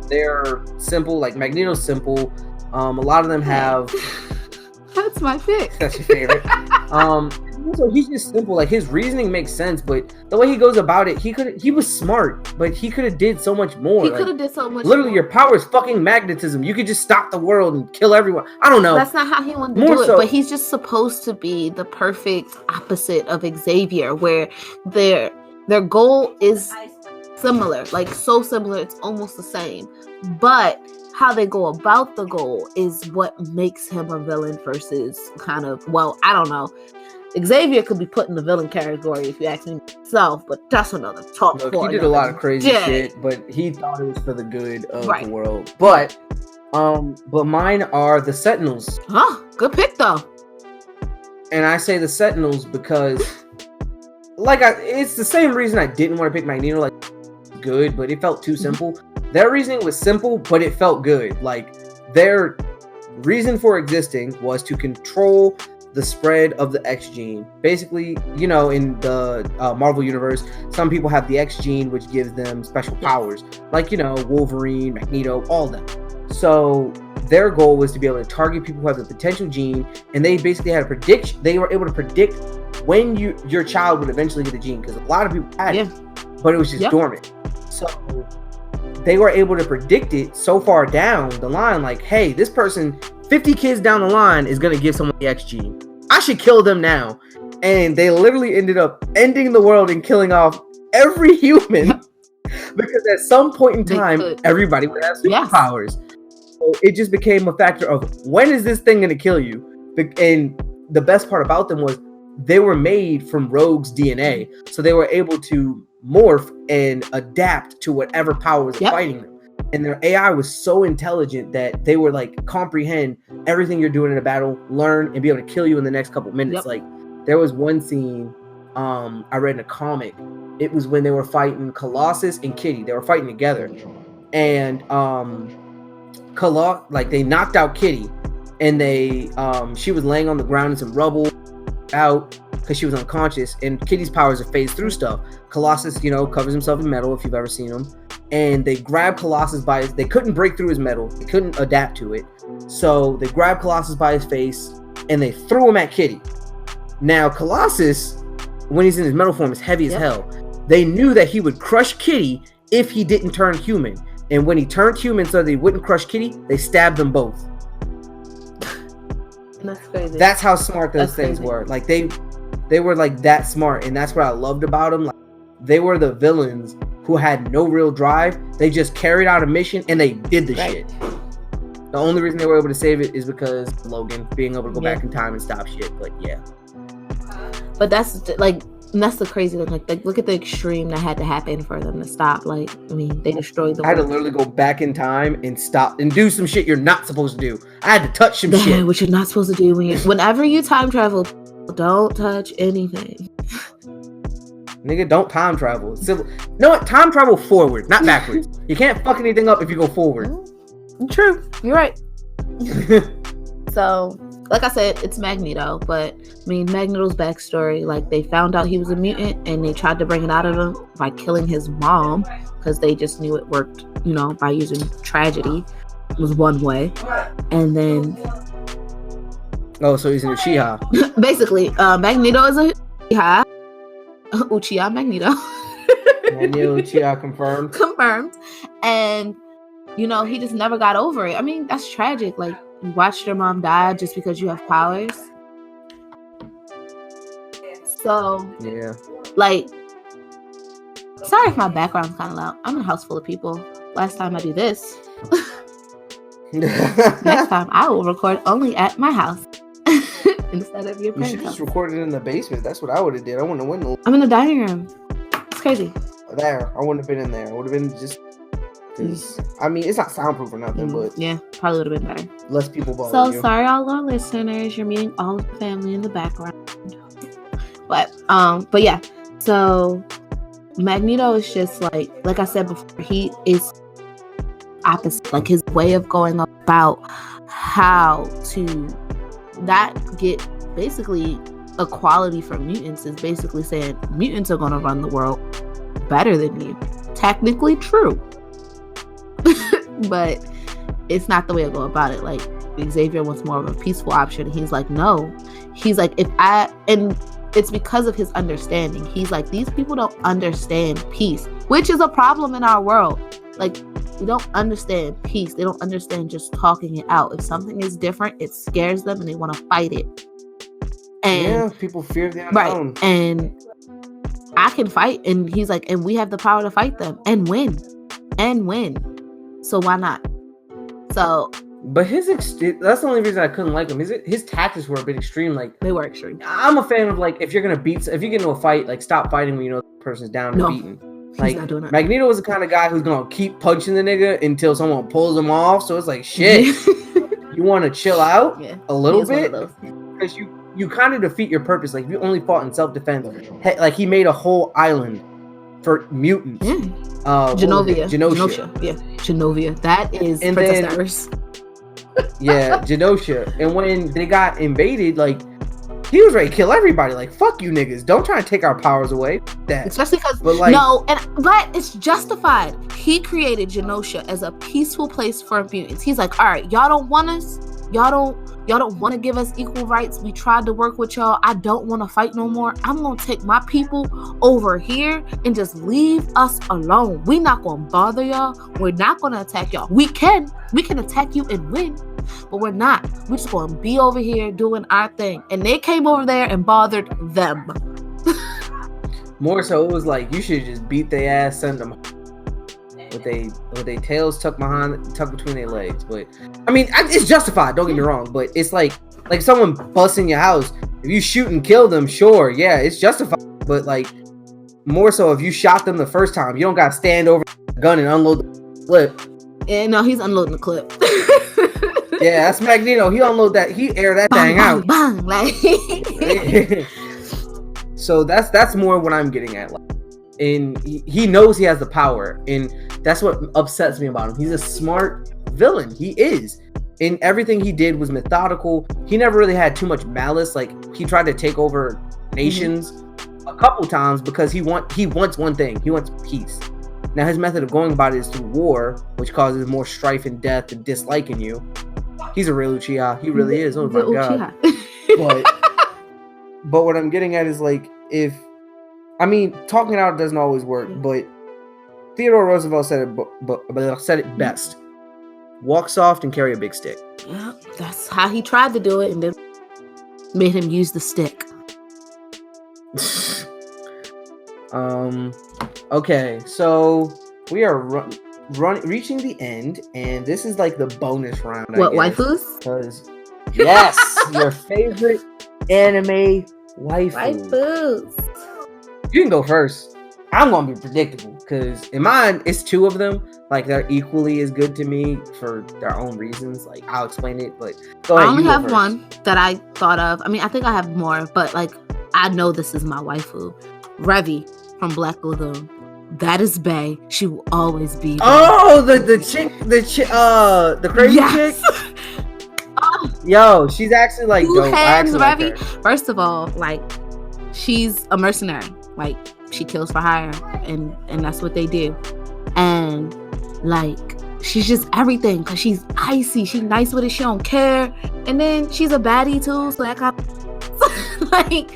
A: they're simple. Like Magneto's simple. A lot of them have.
B: That's my pick.
A: That's your favorite. So he's just simple. Like his reasoning makes sense, but the way he goes about it, he was smart, but he could have did so much more.
B: He could have did so much.
A: Literally,
B: more.
A: Your power is fucking magnetism. You could just stop the world and kill everyone. I don't know.
B: That's not how he wanted to do it. But he's just supposed to be the perfect opposite of Xavier, where their goal is similar, like so similar, it's almost the same. But how they go about the goal is what makes him a villain versus kind of, well, I don't know. Xavier could be put in the villain category if you ask me myself, but that's another talk.
A: Look, he did a lot of crazy shit, but he thought it was for the good of the world. But mine are the Sentinels.
B: Huh? Good pick though.
A: And I say the Sentinels because, it's the same reason I didn't want to pick Magneto. Like, good, but it felt too simple. Their reasoning was simple, but it felt good. Like, their reason for existing was to control the spread of the X gene. Basically, in the Marvel universe, some people have the X gene, which gives them special powers, like Wolverine, Magneto, all of them. So their goal was to be able to target people who have the potential gene, and they basically had a prediction. They were able to predict when your child would eventually get the gene, because a lot of people had it, but it was just dormant. So they were able to predict it so far down the line, like, hey, this person 50 kids down the line is going to give someone the X gene. I should kill them now. And they literally ended up ending the world and killing off every human because at some point in time, everybody would have superpowers. So it just became a factor of, when is this thing going to kill you? And the best part about them was they were made from Rogue's DNA. So they were able to morph and adapt to whatever power was fighting them. And their AI was so intelligent that they would comprehend everything you're doing in a battle, learn, and be able to kill you in the next couple minutes. Like, there was one scene I read in a comic. It was when they were fighting Colossus and Kitty. They were fighting together, and they knocked out Kitty, and she was laying on the ground in some rubble out because she was unconscious. And Kitty's powers are phase through stuff. Colossus, covers himself in metal if you've ever seen him. And they grabbed Colossus they couldn't break through his metal. They couldn't adapt to it. So they grabbed Colossus by his face and they threw him at Kitty. Now, Colossus, when he's in his metal form, is heavy as hell. They knew that he would crush Kitty if he didn't turn human. And when he turned human so that he wouldn't crush Kitty, they stabbed them both.
B: That's crazy.
A: That's how smart those things were. Like, they were that smart. And that's what I loved about them. Like, they were the villains who had no real drive. They just carried out a mission and they did the shit. The only reason they were able to save it is because Logan being able to go back in time and stop shit. But
B: but that's the crazy thing. Like look at the extreme that had to happen for them to stop. Like, I mean, they destroyed the world.
A: I had to literally go back in time and stop and do some shit you're not supposed to do. I had to touch some shit.
B: What you're not supposed to do whenever you time travel, don't touch anything.
A: Nigga, don't time travel. No, what? Time travel forward, not backwards. You can't fuck anything up if you go forward.
B: True. You're right. So, like I said, it's Magneto. But, I mean, Magneto's backstory, they found out he was a mutant and they tried to bring it out of him by killing his mom because they just knew it worked, by using tragedy. It was one way. And then...
A: Oh, so he's an Uchiha.
B: Basically, Magneto is a Uchiha. Uchiha Magneto.
A: Magneto Uchiha confirmed.
B: And he just never got over it. I mean, that's tragic. Like, you watched your mom die just because you have powers. So sorry if my background's kind of loud. I'm in a house full of people. Last time I do this. Next time I will record only at my house. Instead of your parents'
A: You should just record it in the basement. That's what I would have did. I wouldn't have went in the...
B: I'm in the dining room. It's crazy.
A: There. I wouldn't have been in there. I would have been just... I mean, it's not soundproof or nothing, but...
B: Yeah, probably would have been better.
A: Less people bother you.
B: Sorry, all our listeners. You're meeting all the family in the background. But yeah. So, Magneto is just like I said before, he is opposite. Like, his way of going about how to... not get basically equality for mutants is basically saying mutants are going to run the world better than you. Technically true. but it's not the way to go about it. Like, Xavier wants more of a peaceful option. He's like, no. He's like, and it's because of his understanding. He's like, these people don't understand peace, which is a problem in our world. Like, we don't understand peace. They don't understand just talking it out. If something is different, it scares them and they want to fight it. And
A: people fear the unknown.
B: Right. And I can fight. And he's like, and we have the power to fight them and win. So why not? So,
A: but that's the only reason I couldn't like him. His tactics were a bit extreme. Like,
B: they were extreme.
A: I'm a fan of, like, if you get into a fight, like, stop fighting when you know the person's down and beaten. Like,
B: he's not doing that.
A: Magneto was the kind of guy who's gonna keep punching the nigga until someone pulls him off. So it's like, shit, you want to chill out a little bit, because you kind of defeat your purpose. Like, you only fought in self-defense. Like, he made a whole island for mutants.
B: Genovia. Yeah, Genovia. That is Princess Iris.
A: Yeah, Genosha. And when they got invaded, like, he was ready to kill everybody. Like, fuck you niggas. Don't try to take our powers away.
B: Especially because, but it's justified. He created Genosha as a peaceful place for mutants. He's like, all right, y'all don't want us. Y'all don't want to give us equal rights. We tried to work with y'all. I don't want to fight no more. I'm going to take my people over here and just leave us alone. We're not going to bother y'all. We're not going to attack y'all. We can attack you and win, but we're not. We're just going to be over here doing our thing. And they came over there and bothered them.
A: More so, it was like, you should just beat their ass, send them with they tails tucked between their legs. But I mean, it's justified, don't get me wrong, but it's like someone busting your house. If you shoot and kill them, sure, yeah, it's justified. But like, more so, if you shot them the first time, you don't gotta stand over the gun and unload the clip.
B: Yeah, no, he's unloading the clip.
A: Yeah, that's Magneto. He unload that. He air that thing out.
B: Bang, like.
A: So that's more what I'm getting at. Like, and he knows he has the power, and that's what upsets me about him. He's a smart villain. He is, and everything he did was methodical. He never really had too much malice. Like, he tried to take over nations a couple times because he wants one thing. He wants peace. Now, his method of going about it is through war, which causes more strife and death and dislike in you. He's a real Uchiha. He really is. Oh my god. But what I'm getting at is, like, talking out doesn't always work, but Theodore Roosevelt said it best. Walk soft and carry a big stick.
B: Yeah, that's how he tried to do it, and then made him use the stick.
A: Okay, so we are reaching the end, and this is like the bonus round.
B: What, waifus?
A: Because yes, your favorite anime waifus. You can go first. I'm gonna be predictable because in mine it's two of them. Like, they're equally as good to me for their own reasons. Like, I'll explain it, but go ahead.
B: I only have one that I thought of. I mean, I think I have more, but like, I know this is my waifu, Revy from Black Lagoon. That is Bae. She will always be Bae.
A: Oh, the chick, the crazy chick. Yo, she's actually like dope.
B: Revy. Like, first of all, like, she's a mercenary. Like, she kills for hire, and that's what they do. And like, she's just everything because she's icy. She's nice with it. She don't care. And then she's a baddie too. So that kind of like.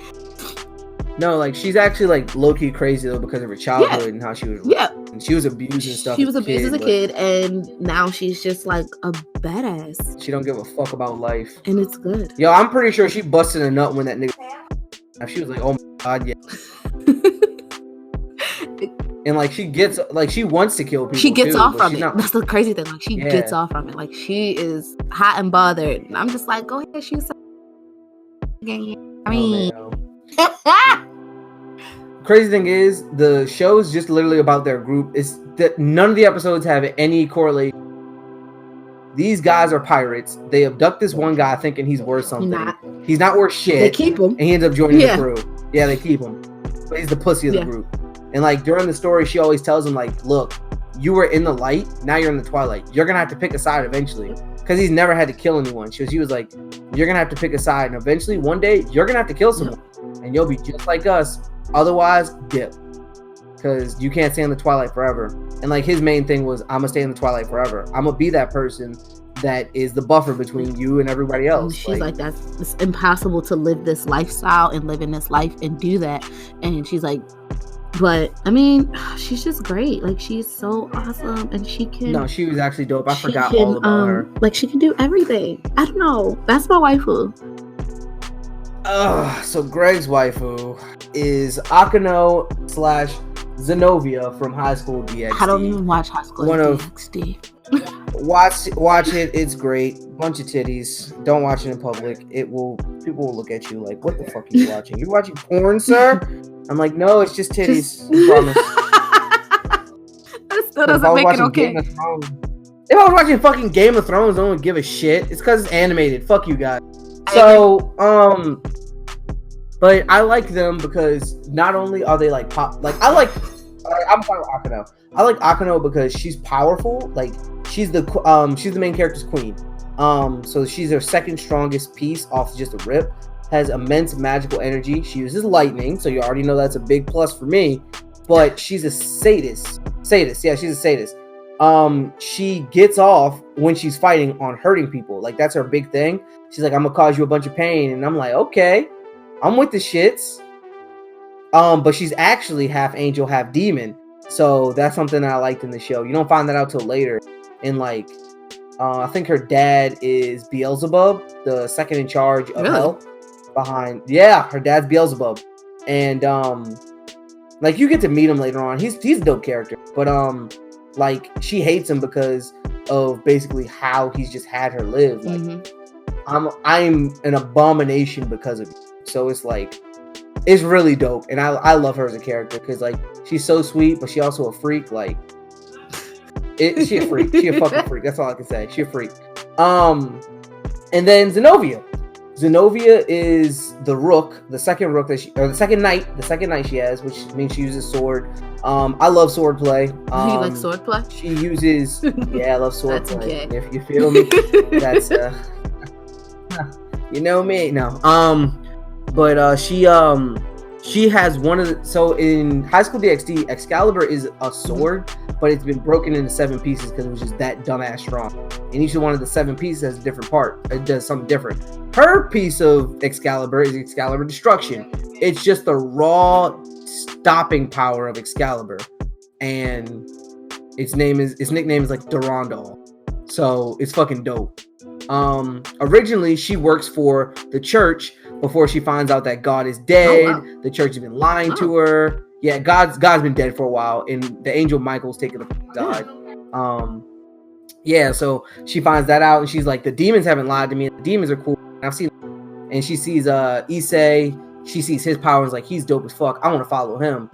A: No, like, she's actually like low-key crazy though because of her childhood and how she was. Yeah. And she was abused and stuff.
B: She was abused as a kid, and now she's just like a badass.
A: She don't give a fuck about life,
B: and it's good.
A: Yo, I'm pretty sure she busted a nut when that nigga. She was like, "Oh my god, yeah." And like, she wants to kill people.
B: She gets off from it. That's the crazy thing. Like, she gets off from it. Like, she is hot and bothered. And I'm just like, go ahead, shoot some. I mean.
A: Crazy thing is, the show is just literally about their group. It's that none of the episodes have any correlation. These guys are pirates. They abduct this one guy thinking he's worth something. He's not worth shit.
B: They keep him.
A: And he ends up joining the crew. Yeah, they keep him. But he's the pussy of the group. And like, during the story, she always tells him, like, look, you were in the light, now you're in the twilight. You're gonna have to pick a side eventually. Because he's never had to kill anyone. She was like, you're gonna have to pick a side, and eventually one day you're gonna have to kill someone. And you'll be just like us. Otherwise, dip. because you can't stay in the Twilight forever. And like his main thing was, I'm gonna stay in the Twilight forever. I'm gonna be that person that is the buffer between you and everybody else.
B: She's like it's impossible to live this lifestyle and live in this life and do that. And she's like, but I mean, she's just great. Like, she's so awesome, and she can.
A: No, she was actually dope. I forgot all about her.
B: Like, she can do everything. I don't know. That's my waifu.
A: So Greg's waifu is Akano / Zenobia from High School DxD.
B: I don't even watch High School DxD.
A: Watch it. It's great. Bunch of titties. Don't watch it in public. People will look at you like, what the fuck are you watching? You watching porn, sir? I'm like, no, it's just titties. I promise.
B: That still doesn't make it okay.
A: If I was watching fucking Game of Thrones, no one would give a shit. It's because it's animated. Fuck you guys. So, but I like them because not only are they like pop, like I'm fine with Akano. I like Akano because she's powerful. Like she's the main character's queen. So she's her second strongest piece off just a rip. Has immense magical energy. She uses lightning, so you already know that's a big plus for me. But she's a sadist. Yeah, she's a sadist. She gets off when she's fighting on hurting people. Like that's her big thing. She's like, I'm gonna cause you a bunch of pain, and I'm like, okay, I'm with the shits. But she's actually half angel, half demon. So that's something that I liked in the show. You don't find that out till later. And like, I think her dad is Beelzebub, the second in charge of hell. Her dad's Beelzebub. And like you get to meet him later on. He's a dope character. But like she hates him because of basically how he's just had her live. Like I'm an abomination because of you. So it's like it's really dope. And I love her as a character because like she's so sweet, but she also a freak. Like she a freak. She a fucking freak. That's all I can say. She a freak. And then Zenobia. Zenobia is the rook, the second knight she has, which means she uses sword. I love sword play.
B: You like sword play?
A: She uses, I love sword
B: that's
A: play.
B: Okay.
A: If you feel me, that's you know me. No, but she has one of the. So in High School DxD, Excalibur is a sword, but it's been broken into 7 pieces because it was just that dumbass strong. And each one of the 7 pieces has a different part. It does something different. Her piece of Excalibur is Excalibur Destruction. It's just the raw stopping power of Excalibur. And its nickname is like Durandal. So it's fucking dope. Originally she works for the church before she finds out that God is dead. Oh, wow. The church has been lying to her. Yeah, God's been dead for a while, and the angel Michael's taken the God. So she finds that out, and she's like, the demons haven't lied to me. The demons are cool. I've seen, and she sees Issei. She sees his powers, like he's dope as fuck. I want to follow him,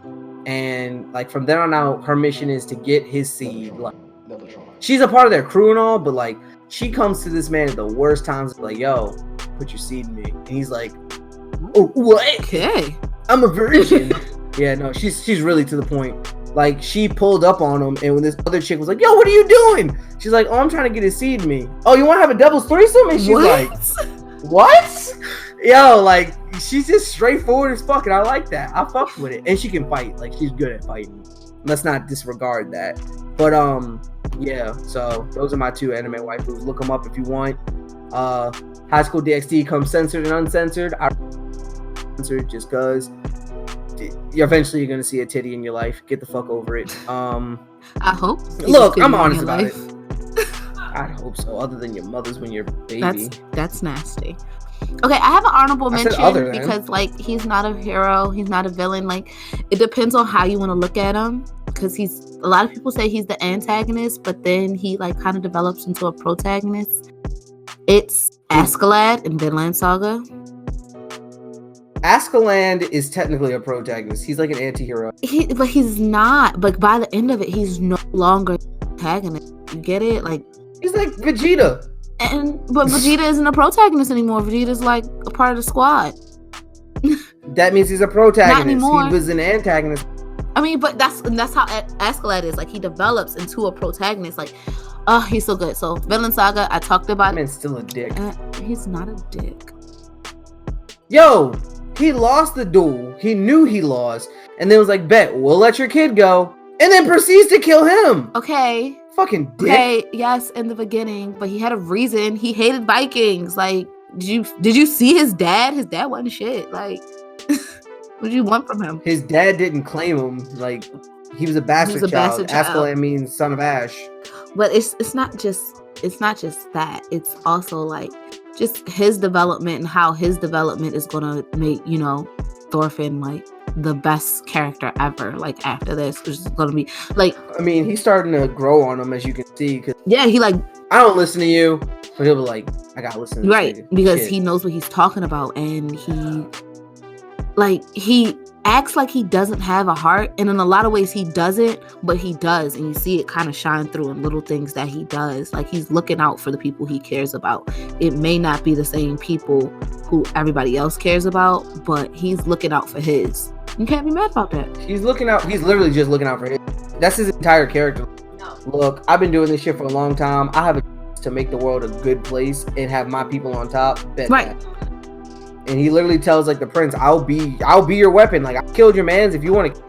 A: and like from then on out, her mission is to get his seed. Like, she's a part of their crew and all, but like she comes to this man at the worst times, like, yo, put your seed in me, and he's like, oh, what?
B: Okay,
A: I'm a virgin. Yeah, no, she's really to the point. Like, she pulled up on him, and when this other chick was like, yo, what are you doing? She's like, oh, I'm trying to get his seed in me. Oh, you want to have a devil's threesome? And she's like, what? Yo, like, she's just straightforward as fuck, and I like that. I fucked with it. And she can fight. Like, she's good at fighting. Let's not disregard that. But, yeah, so those are my 2 anime waifus. Look them up if you want. High School DxD comes censored and uncensored. I censored just because eventually you're gonna see a titty in your life. Get the fuck over it.
B: I hope.
A: Look, I'm honest about it. I hope so. Other than your mother's when you're a baby.
B: That's nasty. Okay, I have an honorable mention because like he's not a hero, he's not a villain. Like it depends on how you want to look at him. Because a lot of people say he's the antagonist, but then he like kind of develops into a protagonist. It's Askeladd in Vinland Saga.
A: Askeladd is technically a protagonist. He's like an anti-hero.
B: But he's not. But by the end of it, he's no longer an antagonist. You get it? Like
A: he's like Vegeta.
B: But Vegeta isn't a protagonist anymore. Vegeta's like a part of the squad.
A: That means he's a protagonist.
B: Not anymore.
A: He was an antagonist.
B: I mean, but that's how Askeladd is. Like he develops into a protagonist. Like, oh, he's so good. So Vinland Saga, I talked about.
A: That man's still a dick.
B: He's not a dick.
A: Yo. He lost the duel. He knew he lost. And then was like, bet, we'll let your kid go. And then proceeds to kill him.
B: Okay.
A: Fucking dick.
B: Okay, yes, in the beginning. But he had a reason. He hated Vikings. Like, did you see his dad? His dad wasn't shit. Like, what did you want from him?
A: His dad didn't claim him. Like, he was a bastard child. Ascalon means son of Ash.
B: But it's not just that. It's also like just his development and how his development is gonna make, you know, Thorfinn like the best character ever. Like after this, which is gonna be like, I
A: mean, he's starting to grow on him, as you can see. Cause
B: yeah, he like,
A: I don't listen to you, but he'll be like, I gotta listen to
B: right,
A: this nigga.
B: because
A: Shit.
B: he knows what he's talking about, and he acts like he doesn't have a heart, and in a lot of ways he doesn't, but he does, and you see it kind of shine through in little things that he does. Like, he's looking out for the people he cares about. It may not be the same people who everybody else cares about, but he's looking out for his. You can't be mad about that.
A: He's literally just looking out for his. That's his entire character. No. Look, I've been doing this shit for a long time. I have a to make the world a good place and have my people on top. Bet right. That. And he literally tells like the prince, I'll be your weapon. Like, I killed your mans if you want to.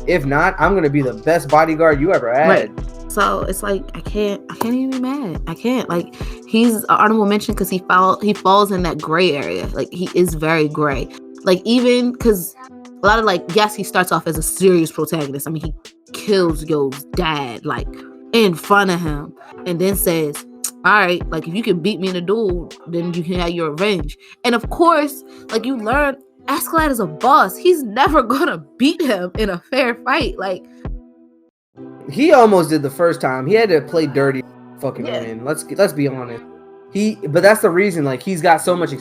A: If not, I'm gonna be the best bodyguard you ever had.
B: Right. So it's like I can't even be mad. I can't. Like, he's an honorable mention because he falls in that gray area. Like, he is very gray. Like, even because a lot of like, yes, he starts off as a serious protagonist. I mean, he kills Yo's dad like in front of him, and then says, all right, like, if you can beat me in a duel, then you can have your revenge. And of course, like, you learn Ascalon is a boss. He's never gonna beat him in a fair fight. Like,
A: he almost did the first time. He had to play dirty, fucking win. Let's be honest. But that's the reason. Like, he's got so much.
B: He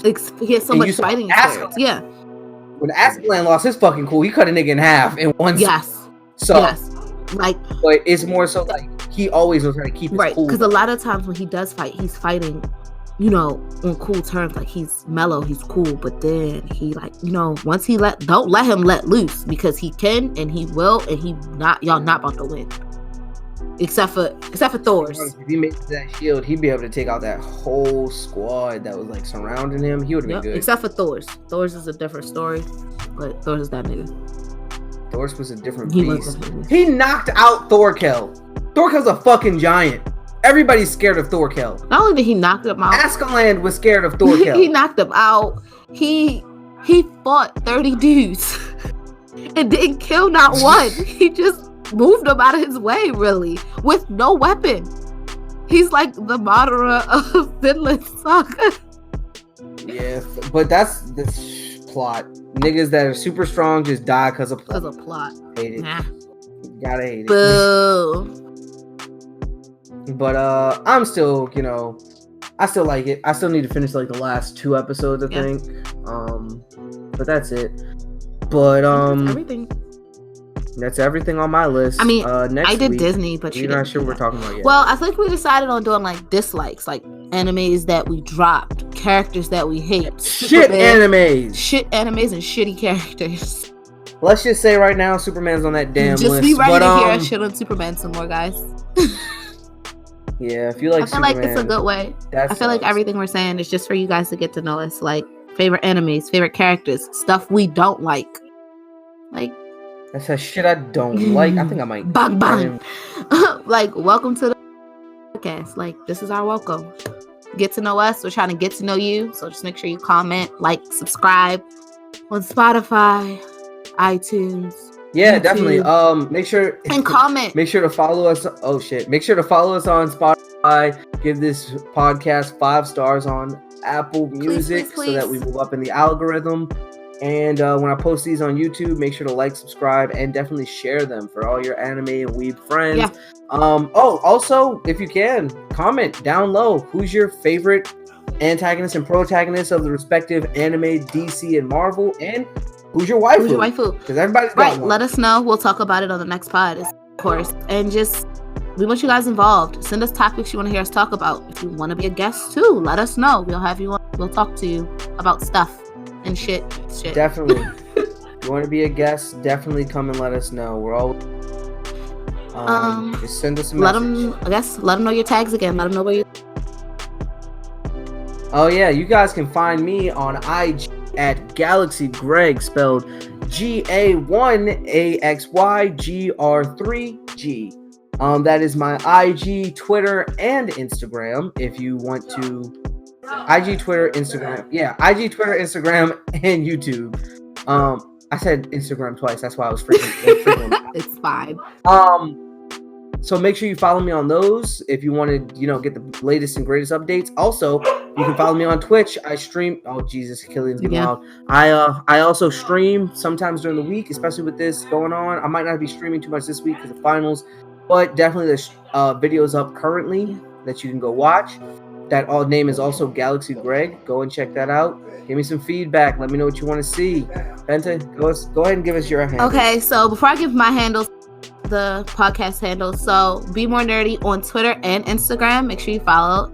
B: has so much fighting experience. Yeah.
A: When Ascalon lost his fucking cool, he cut a nigga in half in one.
B: Yes.
A: So.
B: Yes. Like,
A: but it's more so like he always was trying to keep his
B: right,
A: cool.
B: Because a lot of times when he does fight, he's fighting, you know, on cool terms. Like, he's mellow, he's cool, but then he, like, you know, once don't let him let loose, because he can and he will, and y'all not about to win. Except for Thor's.
A: If he made that shield, he'd be able to take out that whole squad that was like surrounding him. He would have been good.
B: Except for Thor's. Thor's is a different story, but Thor's is that nigga.
A: Thor's was a different beast. He knocked out Thorkel. Thorkel's a fucking giant. Everybody's scared of Thorkel.
B: Not only did he knock him out,
A: Ascalon was scared of Thorkel.
B: He knocked him out. He fought 30 dudes and didn't kill not one. He just moved them out of his way, really, with no weapon. He's like the Madara of Vinland Saga.
A: Yeah, but that's the plot. Niggas that are super strong just die because of
B: plot.
A: Hate it.
B: Nah.
A: Gotta hate
B: Boo.
A: it. But I'm still, you know, I still like it. I still need to finish like the last 2 episodes, I think. But that's it. But
B: everything.
A: That's everything on my list.
B: I mean,
A: next
B: I did
A: week,
B: Disney, but
A: you're not sure what we're talking about yet.
B: Well, I think we decided on doing like dislikes, like animes that we dropped, characters that we hate.
A: Shit animes
B: and shitty characters.
A: Let's just say right now, Superman's on that damn list.
B: Just be ready to hear shit on Superman some more, guys.
A: Yeah, if you like Superman.
B: I feel like it's a good way. I feel like everything we're saying is just for you guys to get to know us, like favorite animes, favorite characters, stuff we don't like. Like,
A: that's that shit I don't like. I think I might.
B: Bang bang. Like, welcome to the podcast. Like, this is our welcome. Get to know us. We're trying to get to know you. So just make sure you comment, like, subscribe on Spotify, iTunes.
A: Yeah,
B: YouTube.
A: Definitely. Make sure
B: and comment.
A: Make sure to follow us. Oh shit! Make sure to follow us on Spotify. Give this podcast 5 stars on Apple Music
B: please.
A: So that we move up in the algorithm. And when I post these on YouTube, make sure to like, subscribe, and definitely share them for all your anime and weeb friends. Yeah. Also, if you can, comment down low. Who's your favorite antagonist and protagonist of the respective anime, DC, and Marvel? And who's your waifu? Because everybody's got one.
B: Let us know. We'll talk about it on the next pod, of course. And just, we want you guys involved. Send us topics you want to hear us talk about. If you want to be a guest too, let us know. We'll have you on. We'll talk to you about stuff. And shit.
A: Definitely. If you want to be a guest, definitely come and let us know. We're all just send us a message.
B: Let them know your tags again. Let them know where you.
A: Oh yeah, you guys can find me on IG at Ga1axygr3g, spelled Ga1axygr3g. That is my IG, Twitter, and Instagram. If you want to, IG, Twitter, Instagram, and YouTube. I said Instagram twice. That's why I was freaking.
B: It's fine.
A: So make sure you follow me on those if you want to, get the latest and greatest updates. Also, you can follow me on Twitch. I stream. Oh Jesus, Killian's getting loud. I also stream sometimes during the week, especially with this going on. I might not be streaming too much this week because of finals, but definitely there's videos up currently that you can go watch. That name is also Ga1axygr3g. Go and check that out. Give me some feedback. Let me know what you want to see. Bente, go ahead and give us your handle.
B: Okay, so before I give my handles, the podcast handles, so Bmore Nerdy on Twitter and Instagram. Make sure you follow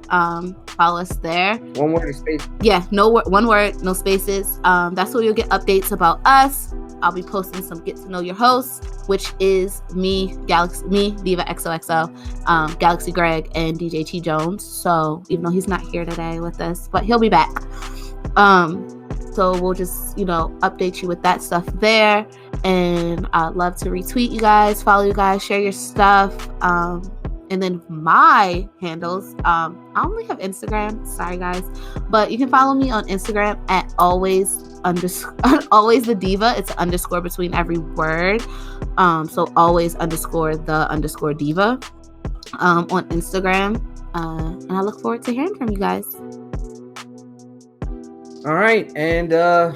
B: us there.
A: One word or space.
B: Yeah, one word, no spaces. That's where you'll get updates about us. I'll be posting some get to know your hosts, which is me, Diva XOXO, Ga1axygr3g and DJ Tjones. So even though he's not here today with us, but he'll be back. So we'll just, update you with that stuff there. And I'd love to retweet you guys, follow you guys, share your stuff. And then my handles, I only have Instagram. Sorry, guys. But you can follow me on Instagram at always the diva. It's an underscore between every word. So always _the _diva on Instagram. And I look forward to hearing from you guys.
A: All right, and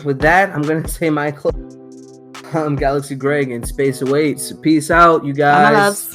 A: with that, I'm gonna say my close. I'm Ga1axygr3g and space awaits. Peace out, you guys.